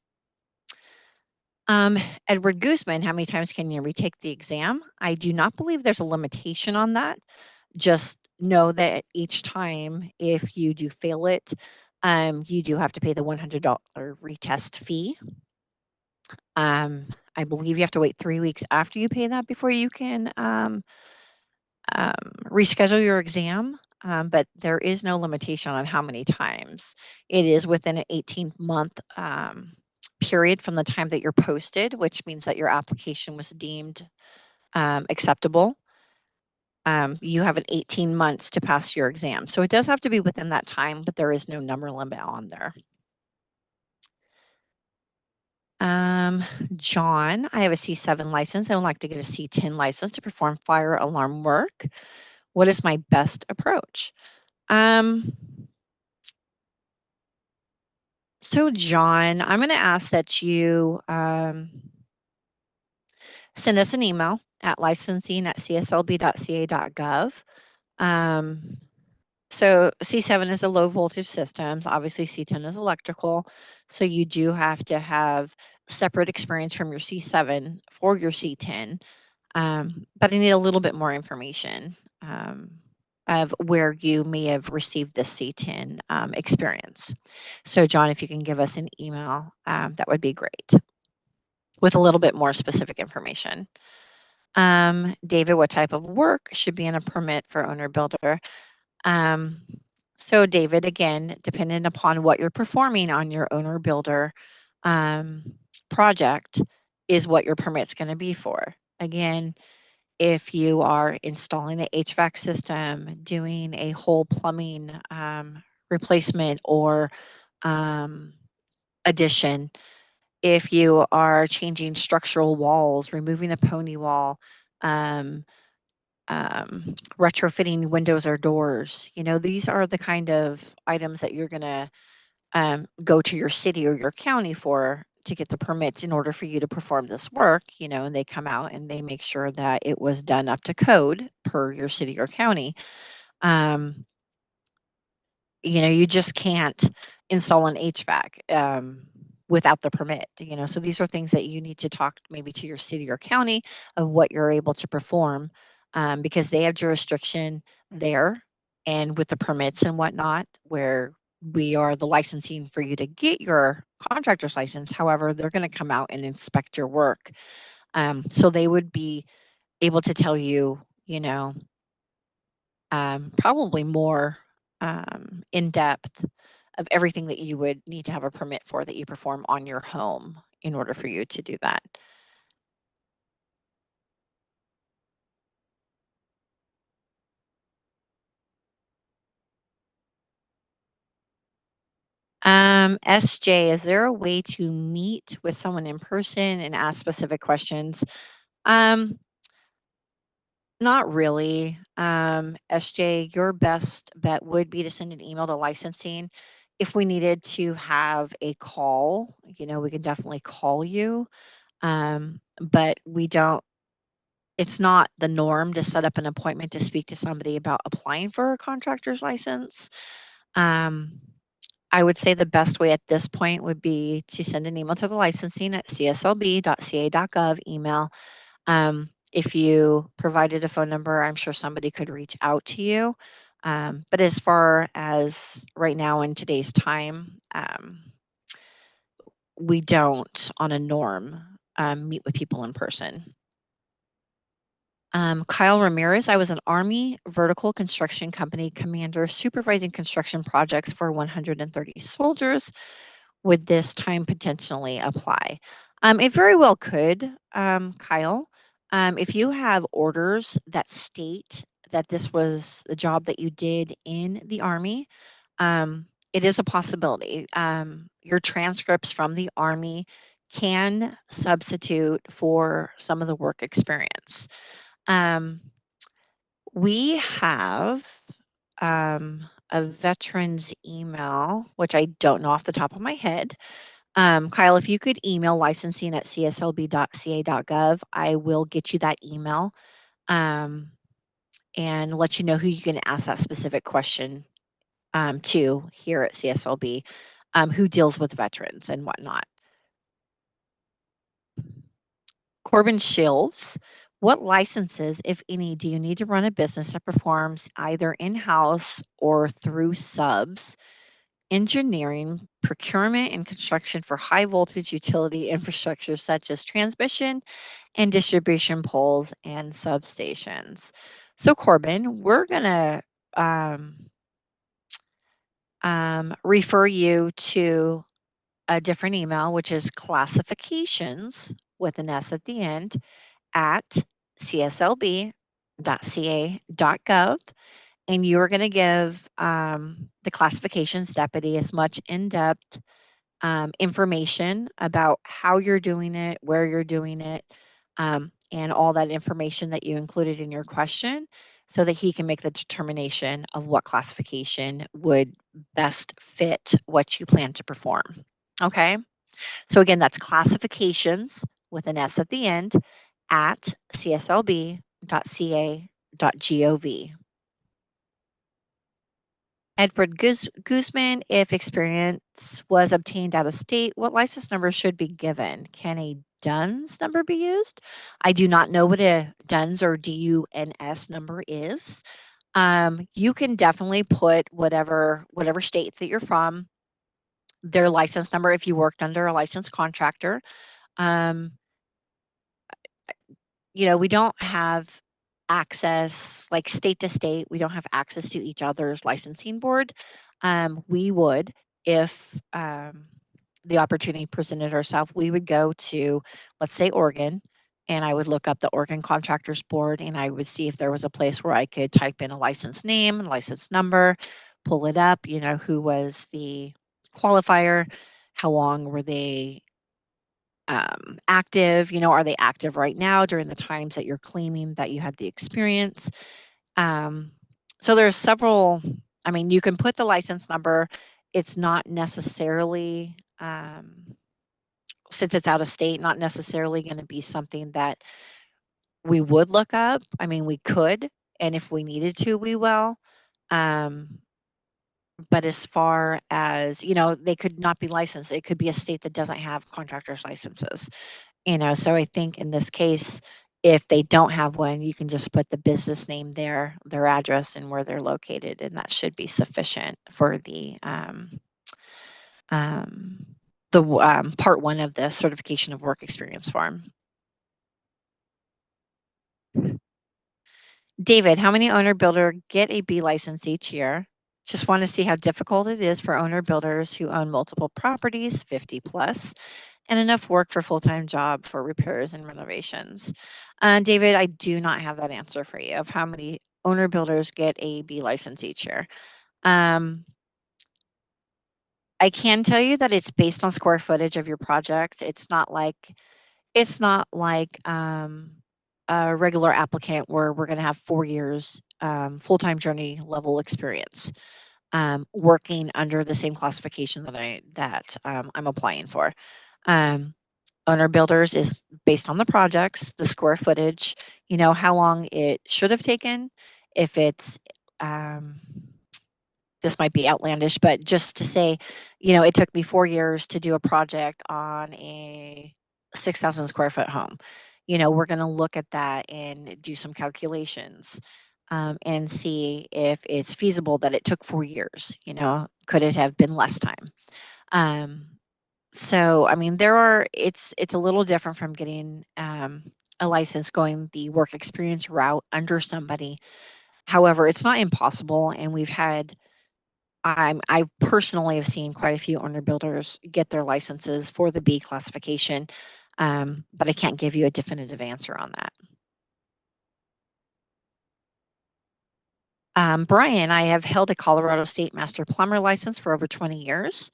Edward Guzman, how many times can you retake the exam? I do not believe there's a limitation on that. Just know that each time, if you do fail it, you do have to pay the $100 retest fee. I believe you have to wait 3 weeks after you pay that before you can reschedule your exam, but there is no limitation on how many times. It is within an 18-month period from the time that you're posted, which means that your application was deemed acceptable. You have an 18 months to pass your exam. So it does have to be within that time, but there is no number limit on there. John, I have a C7 license. I would like to get a C10 license to perform fire alarm work. What is my best approach? So John, I'm going to ask that you send us an email at licensing@cslb.ca.gov. So C7 is a low voltage system. Obviously C10 is electrical. So you do have to have separate experience from your C7 for your C10. But I need a little bit more information of where you may have received this C10 experience. So John, if you can give us an email, that would be great with a little bit more specific information. David, what type of work should be in a permit for owner builder? So David, again, dependent upon what you're performing on your owner builder project is what your permit's going to be for. Again, if you are installing an HVAC system, doing a whole plumbing replacement or addition, if you are changing structural walls, removing a pony wall, retrofitting windows or doors, these are the kind of items that you're going to go to your city or your county for to get the permits in order for you to perform this work, and they come out and they make sure that it was done up to code per your city or county. You just can't install an HVAC without the permit, so these are things that you need to talk maybe to your city or county of what you're able to perform because they have jurisdiction there and with the permits and whatnot, where we are the licensing for you to get your contractor's license. However, they're going to come out and inspect your work. So they would be able to tell you, probably more in depth of everything that you would need to have a permit for that you perform on your home in order for you to do that. SJ, is there a way to meet with someone in person and ask specific questions? Not really. SJ, your best bet would be to send an email to licensing. If we needed to have a call, we can definitely call you. But it's not the norm to set up an appointment to speak to somebody about applying for a contractor's license. I would say the best way at this point would be to send an email to the licensing at cslb.ca.gov email. If you provided a phone number, I'm sure somebody could reach out to you. But as far as right now in today's time, we don't, on a norm, meet with people in person. Kyle Ramirez, I was an Army vertical construction company commander supervising construction projects for 130 soldiers. Would this time potentially apply? It very well could, Kyle. If you have orders that state that this was the job that you did in the Army, it is a possibility. Your transcripts from the Army can substitute for some of the work experience. We have a veteran's email, which I don't know off the top of my head. Kyle, if you could email licensing at cslb.ca.gov, I will get you that email and let you know who you can ask that specific question to here at CSLB, who deals with veterans and whatnot. Corbin Shields, what licenses, if any, do you need to run a business that performs either in-house or through subs, engineering, procurement, and construction for high voltage utility infrastructure such as transmission and distribution poles and substations? So Corbin, we're going to refer you to a different email, which is classifications with an S at the end at cslb.ca.gov. And you're going to give the classifications deputy as much in-depth information about how you're doing it, where you're doing it, and all that information that you included in your question so that he can make the determination of what classification would best fit what you plan to perform. Okay? So again, that's classifications with an S at the end at cslb.ca.gov. Edward Guzman, if experience was obtained out of state, what license number should be given? Can a DUNS number be used? I do not know what a DUNS or DUNS number is. You can definitely put whatever states that you're from, their license number if you worked under a licensed contractor. we don't have access, like state to state, we don't have access to each other's licensing board. We would, if the opportunity presented herself, we would go to, let's say, Oregon, and I would look up the Oregon Contractors Board, and I would see if there was a place where I could type in a license name, license number, pull it up, who was the qualifier, how long were they active, are they active right now during the times that you're claiming that you had the experience. So there's several, you can put the license number. It's not necessarily, since it's out of state, not necessarily going to be something that we would look up. We could, and if we needed to, we will. But as far as, they could not be licensed. It could be a state that doesn't have contractors licenses. So I think in this case, if they don't have one, you can just put the business name there, their address, and where they're located, and that should be sufficient for the part one of the certification of work experience form. David, how many owner builder get a B license each year? Just want to see how difficult it is for owner builders who own multiple properties, 50 plus, and enough work for full-time job for repairs and renovations. David, I do not have that answer for you of how many owner builders get a B license each year. I can tell you that it's based on square footage of your projects. It's not like a regular applicant where we're going to have 4 years full-time journey level experience working under the same classification that I'm applying for. Owner builders is based on the projects, the square footage, how long it should have taken. If it's, this might be outlandish, but just to say, it took me 4 years to do a project on a 6,000 square foot home. We're going to look at that and do some calculations and see if it's feasible that it took 4 years. Could it have been less time? So, it's a little different from getting a license going the work experience route under somebody. However, it's not impossible, and I personally have seen quite a few owner builders get their licenses for the B classification, but I can't give you a definitive answer on that. Brian, I have held a Colorado State Master Plumber license for over 20 years.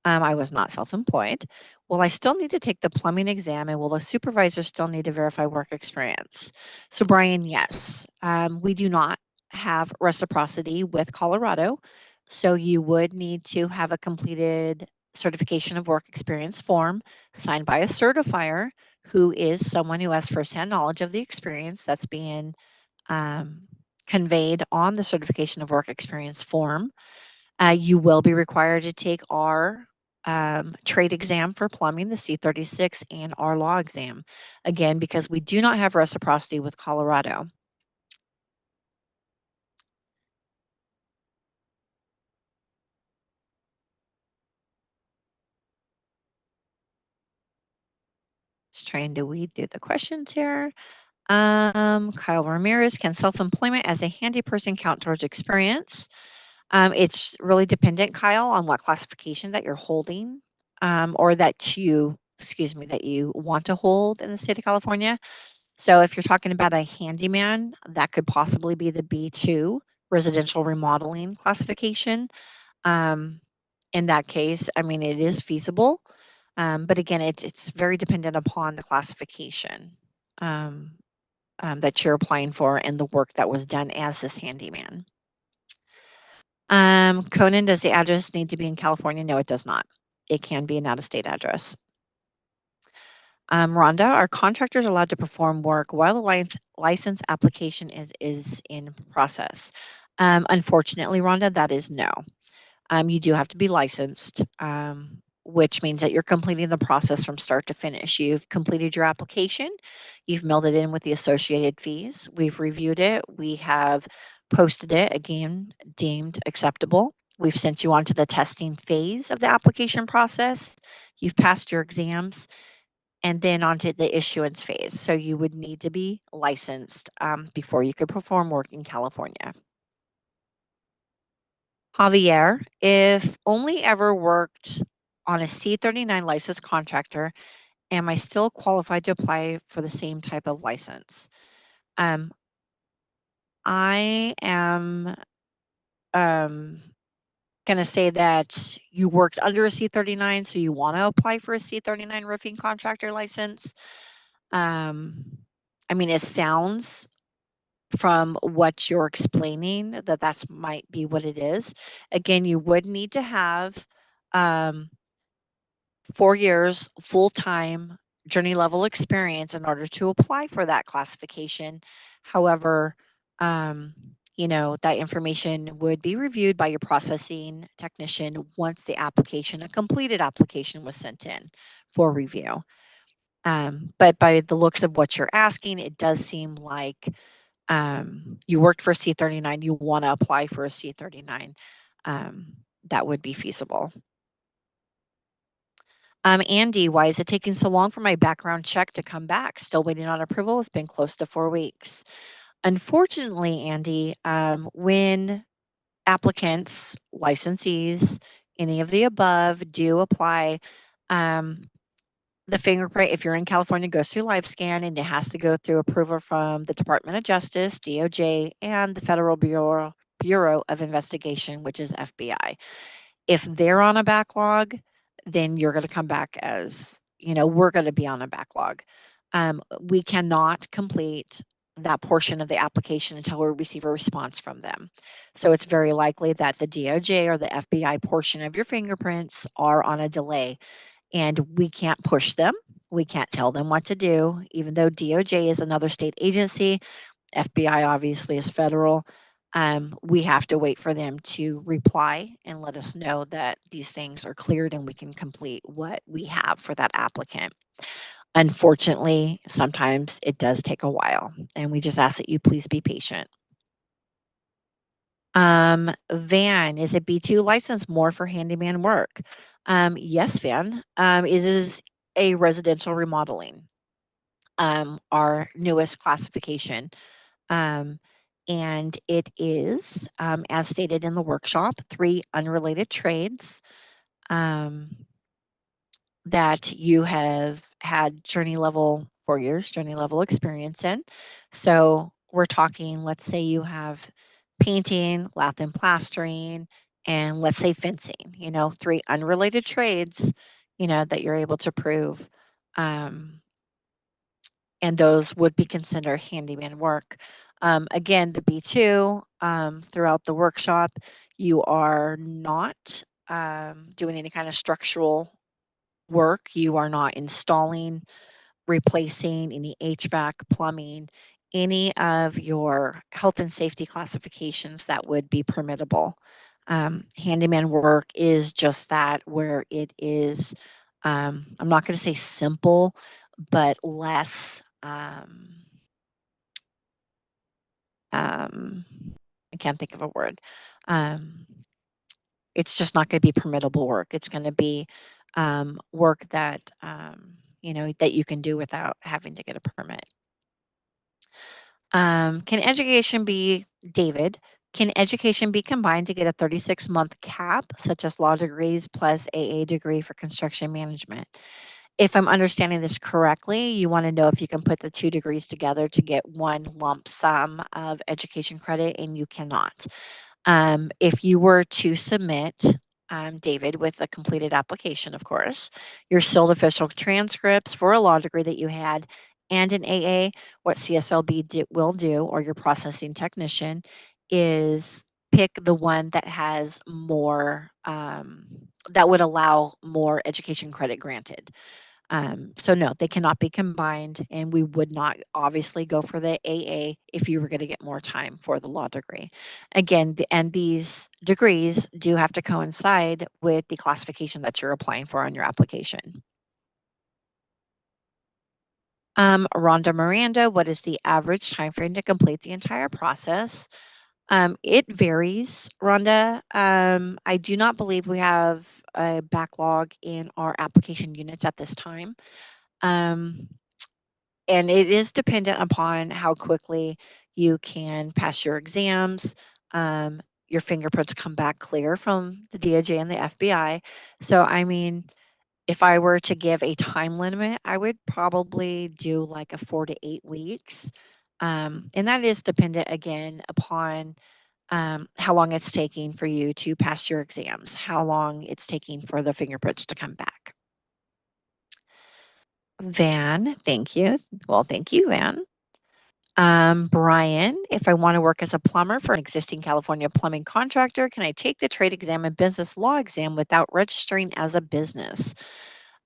I was not self-employed. Will I still need to take the plumbing exam, and will the supervisor still need to verify work experience? So Brian, yes, we do not have reciprocity with Colorado. So you would need to have a completed certification of work experience form signed by a certifier who is someone who has firsthand knowledge of the experience that's being conveyed on the certification of work experience form. You will be required to take our trade exam for plumbing, the C36, and our law exam. Again, because we do not have reciprocity with Colorado. Just trying to weed through the questions here. Kyle Ramirez, can self-employment as a handy person count towards experience? It's really dependent, Kyle, on what classification that you're holding or that you want to hold in the state of California. So if you're talking about a handyman, that could possibly be the B2 residential remodeling classification. In that case, it is feasible. But again, it's very dependent upon the classification that you're applying for and the work that was done as this handyman. Conan, does the address need to be in California? No, it does not. It can be an out-of-state address. Rhonda, are contractors allowed to perform work while the license application is in process? Unfortunately, Rhonda, that is no. You do have to be licensed, which means that you're completing the process from start to finish. You've completed your application. You've mailed it in with the associated fees. We've reviewed it. We have posted it, again, deemed acceptable. We've sent you on to the testing phase of the application process. You've passed your exams. and then onto the issuance phase. So you would need to be licensed before you could perform work in California. Javier, if only ever worked on a C39 licensed contractor, am I still qualified to apply for the same type of license? I am going to say that you worked under a C39, so you want to apply for a C39 roofing contractor license. I mean, it sounds from what you're explaining that that's might be what it is. Again, you would need to have 4 years full-time journey level experience in order to apply for that classification. However, you know, that information would be reviewed by your processing technician once the application, a completed application, was sent in for review. But by the looks of what you're asking, it does seem like you worked for C39, you want to apply for a C39. That would be feasible. Andy, why is it taking so long for my background check to come back? Still waiting on approval. It's been close to 4 weeks. Unfortunately, Andy, when applicants, licensees, any of the above do apply, the fingerprint, if you're in California, goes through LiveScan, and it has to go through approval from the Department of Justice, DOJ, and the Federal Bureau of Investigation, which is FBI. If they're on a backlog, then you're going to come back as, you know, we're going to be on a backlog. We cannot complete that portion of the application until we receive a response from them. So it's very likely that the DOJ or the FBI portion of your fingerprints are on a delay, and we can't push them. We can't tell them what to do, even though DOJ is another state agency. FBI obviously is federal. We have to wait for them to reply and let us know that these things are cleared and we can complete what we have for that applicant. Unfortunately, sometimes it does take a while, and we just ask that you please be patient. Van, is a B2 license more for handyman work? Yes, Van. It is a residential remodeling, our newest classification. And it is, as stated in the workshop, 3 unrelated trades that you have had journey level 4 years, journey level experience in. So we're talking, let's say you have painting, lath and plastering, and let's say fencing, you know, 3 unrelated trades, you know, that you're able to prove. And those would be considered handyman work. Again, the B2, throughout the workshop, you are not doing any kind of structural work. You are not installing, replacing any HVAC, plumbing, any of your health and safety classifications that would be permittable. Handyman work is just that, where it is, I'm not going to say simple, but less, I can't think of a word. It's just not going to be permittable work. It's going to be work that, you know, that you can do without having to get a permit. Can education be, David, can education be combined to get a 36-month cap, such as law degrees plus AA degree for construction management? If I'm understanding this correctly, you want to know if you can put the 2 degrees together to get one lump sum of education credit, and you cannot. If you were to submit, David, with a completed application, of course, your sealed official transcripts for a law degree that you had and an AA, what CSLB will do, or your processing technician, is pick the one that has more, that would allow more education credit granted. So no, they cannot be combined, and we would not obviously go for the AA if you were going to get more time for the law degree. Again, and these degrees do have to coincide with the classification that you're applying for on your application. Rhonda Miranda, what is the average time frame to complete the entire process? It varies, Rhonda. I do not believe we have a backlog in our application units at this time. And it is dependent upon how quickly you can pass your exams. Your fingerprints come back clear from the DOJ and the FBI. So, I mean, if I were to give a time limit, I would probably do like a 4 to 8 weeks. And that is dependent again upon how long it's taking for you to pass your exams, how long it's taking for the fingerprints to come back. Van, thank you. Well, thank you, Van. Brian, if I want to work as a plumber for an existing California plumbing contractor, can I take the trade exam and business law exam without registering as a business,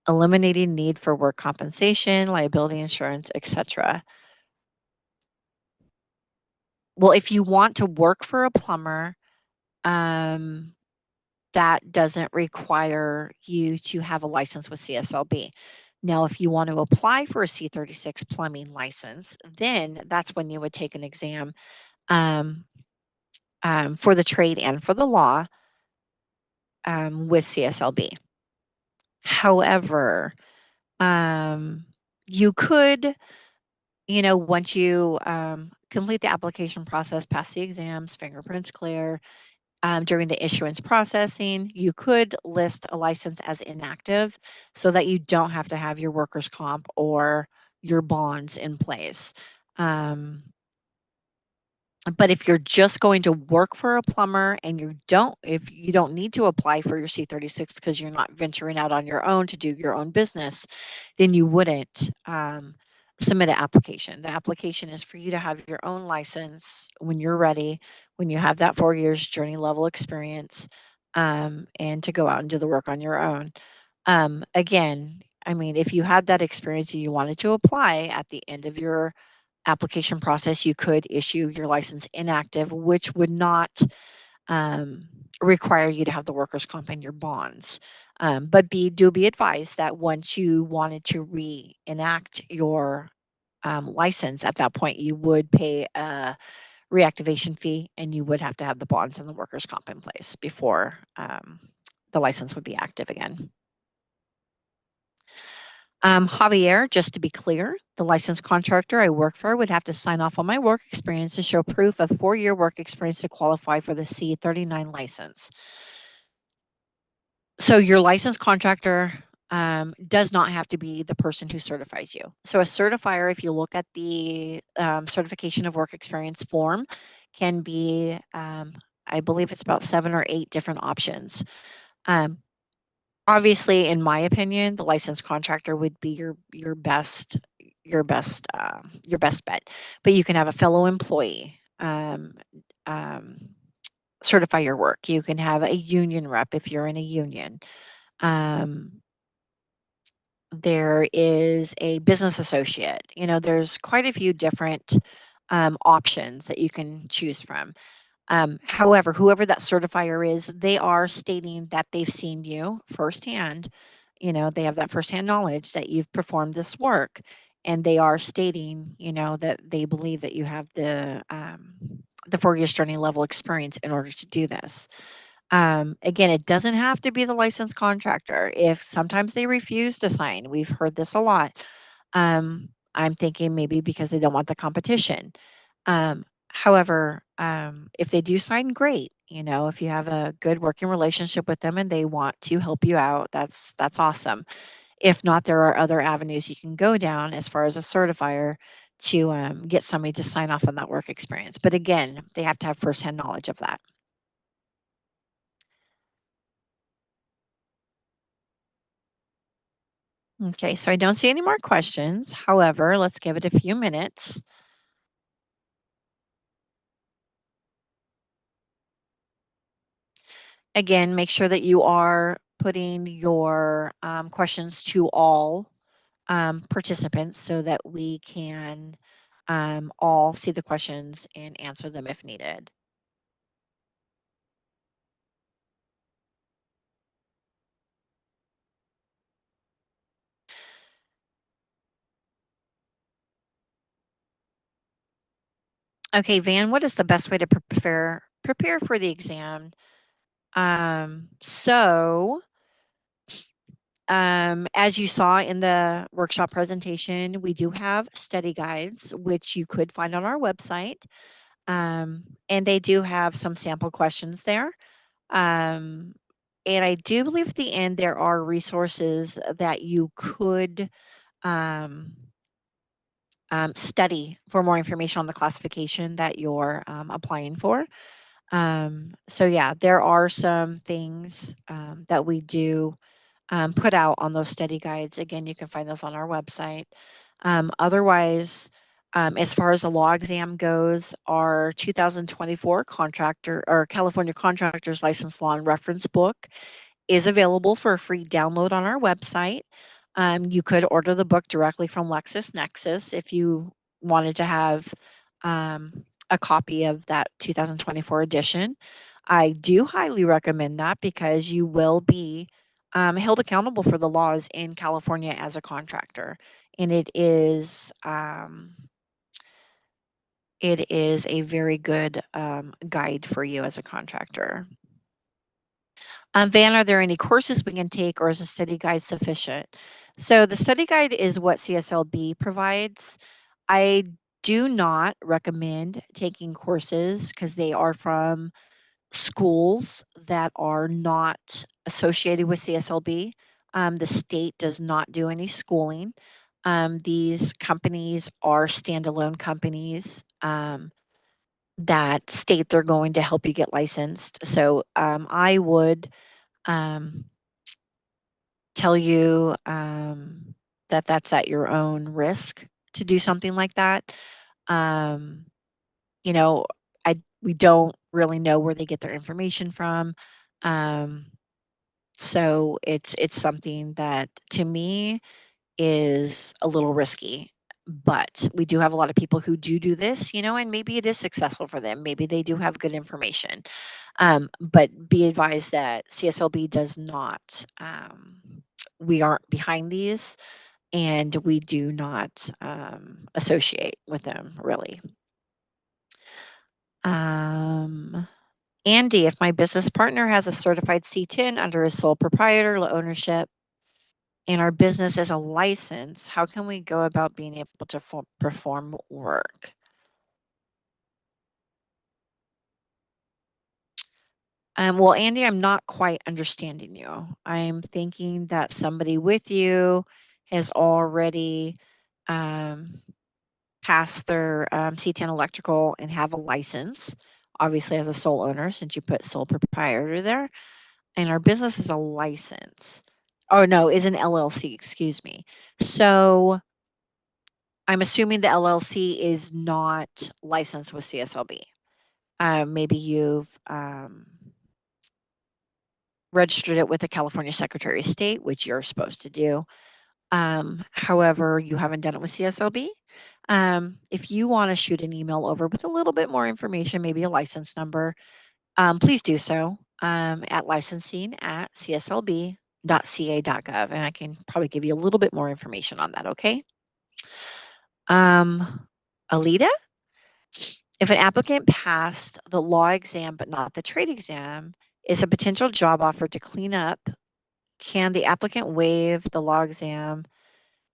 eliminating need for work compensation, liability insurance, etc.? Well, if you want to work for a plumber, that doesn't require you to have a license with CSLB. Now, if you want to apply for a C36 plumbing license, then that's when you would take an exam for the trade and for the law with CSLB. However, you could, once you complete the application process, pass the exams, fingerprints clear, during the issuance processing, you could list a license as inactive so that you don't have to have your workers' comp or your bonds in place. But if you're just going to work for a plumber and if you don't need to apply for your C36 because you're not venturing out on your own to do your own business, then you wouldn't submit an application. The application is for you to have your own license when you're ready, when you have that 4 years journey level experience, and to go out and do the work on your own. Again, I mean, if you had that experience and you wanted to apply at the end of your application process, you could issue your license inactive, which would not require you to have the workers' comp and your bonds. But do be advised that once you wanted to reenact your license, at that point you would pay a reactivation fee and you would have to have the bonds and the workers' comp in place before the license would be active again. Javier, just to be clear, the licensed contractor I work for would have to sign off on my work experience to show proof of 4-year work experience to qualify for the C39 license. So your licensed contractor does not have to be the person who certifies you. So a certifier, if you look at the certification of work experience form, can be, I believe it's about 7 or 8 different options. Obviously, in my opinion, the licensed contractor would be your best bet. But you can have a fellow employee certify your work. You can have a union rep if you're in a union. There is a business associate. There's quite a few different options that you can choose from. However, whoever that certifier is, they are stating that they've seen you firsthand. They have that firsthand knowledge that you've performed this work, and they are stating, that they believe that you have the 4 years journey level experience in order to do this. Again, it doesn't have to be the licensed contractor. If sometimes they refuse to sign, we've heard this a lot. I'm thinking maybe because they don't want the competition. However, if they do sign, great. If you have a good working relationship with them and they want to help you out, that's awesome. If not, there are other avenues you can go down as far as a certifier to get somebody to sign off on that work experience. But again, they have to have firsthand knowledge of that. Okay, so I don't see any more questions. However, let's give it a few minutes. Again, make sure that you are putting your questions to all participants so that we can all see the questions and answer them if needed. Okay, Van, what is the best way to prepare for the exam? So As you saw in the workshop presentation, we do have study guides, which you could find on our website. And they do have some sample questions there. And I do believe at the end there are resources that you could study for more information on the classification that you're applying for. So yeah, there are some things that we do put out on those study guides. Again, you can find those on our website. Otherwise, as far as the law exam goes, our 2024 California Contractors License Law and Reference Book is available for a free download on our website. You could order the book directly from LexisNexis if you wanted to have a copy of that 2024 edition. I do highly recommend that because you will be held accountable for the laws in California as a contractor, and it is a very good guide for you as a contractor. Van, are there any courses we can take, or is a study guide sufficient? So the study guide is what CSLB provides. I do not recommend taking courses because they are from schools that are not associated with CSLB. The state does not do any schooling. These companies are standalone companies that state they're going to help you get licensed. So I would tell you that that's at your own risk to do something like that. You know, we don't really know where they get their information from. So it's something that to me is a little risky. But we do have a lot of people who do this, and maybe it is successful for them. Maybe they do have good information. But be advised that CSLB does not, we aren't behind these, and we do not associate with them really. Andy, if my business partner has a certified C10 under his sole proprietor ownership and our business is a license, how can we go about being able to perform work? Well, Andy, I'm not quite understanding you. I'm thinking that somebody with you has already passed their C10 electrical and have a license, obviously as a sole owner since you put sole proprietor there. And our business is a license. Oh, no, is an LLC, excuse me. So I'm assuming the LLC is not licensed with CSLB. Maybe you've registered it with the California Secretary of State, which you're supposed to do. However, you haven't done it with CSLB. If you want to shoot an email over with a little bit more information, maybe a license number, please do so at licensing@cslb.ca.gov, and I can probably give you a little bit more information on that, okay? Alita, if an applicant passed the law exam but not the trade exam, is a potential job offer to clean up. Can the applicant waive the law exam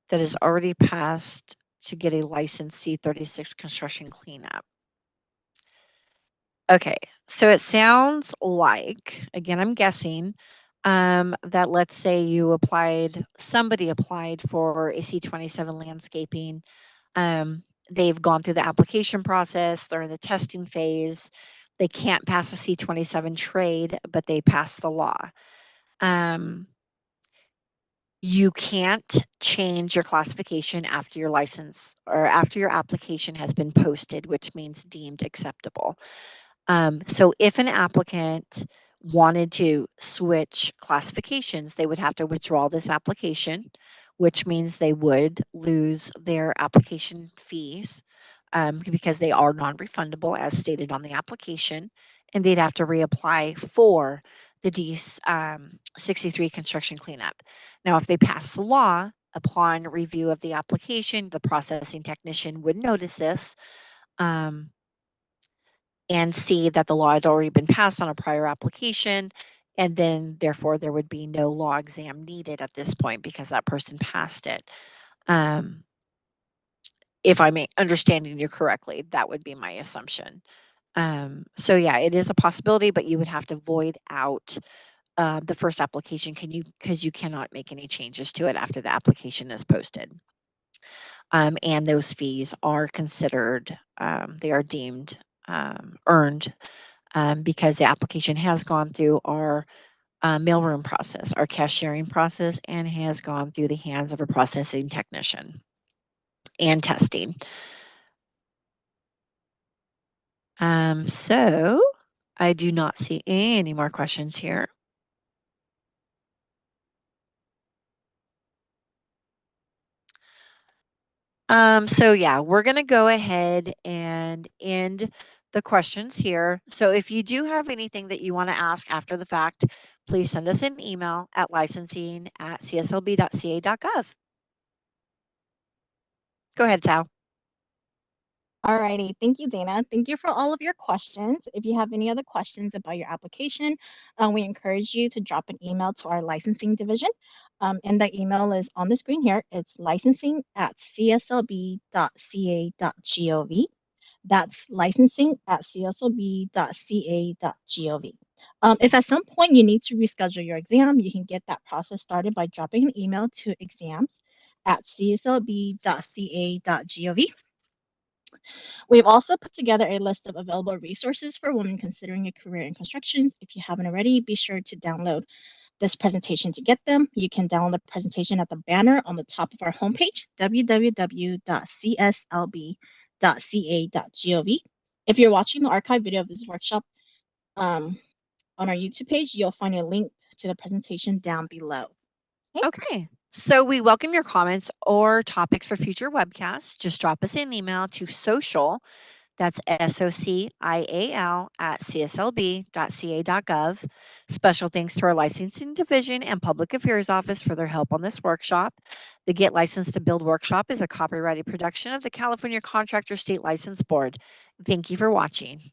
that is already passed to get a license C36 construction cleanup? Okay, so it sounds like, again, I'm guessing, that let's say somebody applied for a C27 landscaping. They've gone through the application process, they're in the testing phase, they can't pass a C27 trade, but they pass the law. You can't change your classification after your license or after your application has been posted, which means deemed acceptable. So if an applicant wanted to switch classifications, they would have to withdraw this application, which means they would lose their application fees because they are non-refundable as stated on the application, and they'd have to reapply for the D63 construction cleanup. Now, if they pass the law, upon review of the application, the processing technician would notice this and see that the law had already been passed on a prior application, And then therefore there would be no law exam needed at this point because that person passed it. If I'm understanding you correctly, that would be my assumption. So yeah, it is a possibility, but you would have to void out the first application because you cannot make any changes to it after the application is posted. And those fees are considered, they are deemed earned because the application has gone through our mailroom process, our cashiering process, and has gone through the hands of a processing technician and testing. So I do not see any more questions here. So yeah, we're going to go ahead and end the questions here. So if you do have anything that you want to ask after the fact, please send us an email at licensing@cslb.ca.gov. Go ahead, Sal. Alrighty, thank you, Dana. Thank you for all of your questions. If you have any other questions about your application, we encourage you to drop an email to our licensing division. And the email is on the screen here. It's licensing@cslb.ca.gov. That's licensing@cslb.ca.gov. If at some point you need to reschedule your exam, you can get that process started by dropping an email to exams@cslb.ca.gov. We've also put together a list of available resources for women considering a career in construction. If you haven't already, be sure to download this presentation to get them. You can download the presentation at the banner on the top of our homepage, www.cslb.ca.gov. If you're watching the archive video of this workshop on our YouTube page, you'll find a link to the presentation down below. Okay. So we welcome your comments or topics for future webcasts. Just drop us an email to social, that's social@cslb.ca.gov. Special thanks to our licensing division and public affairs office for their help on this workshop. The Get Licensed to Build workshop is a copyrighted production of the California Contractors State License Board. Thank you for watching.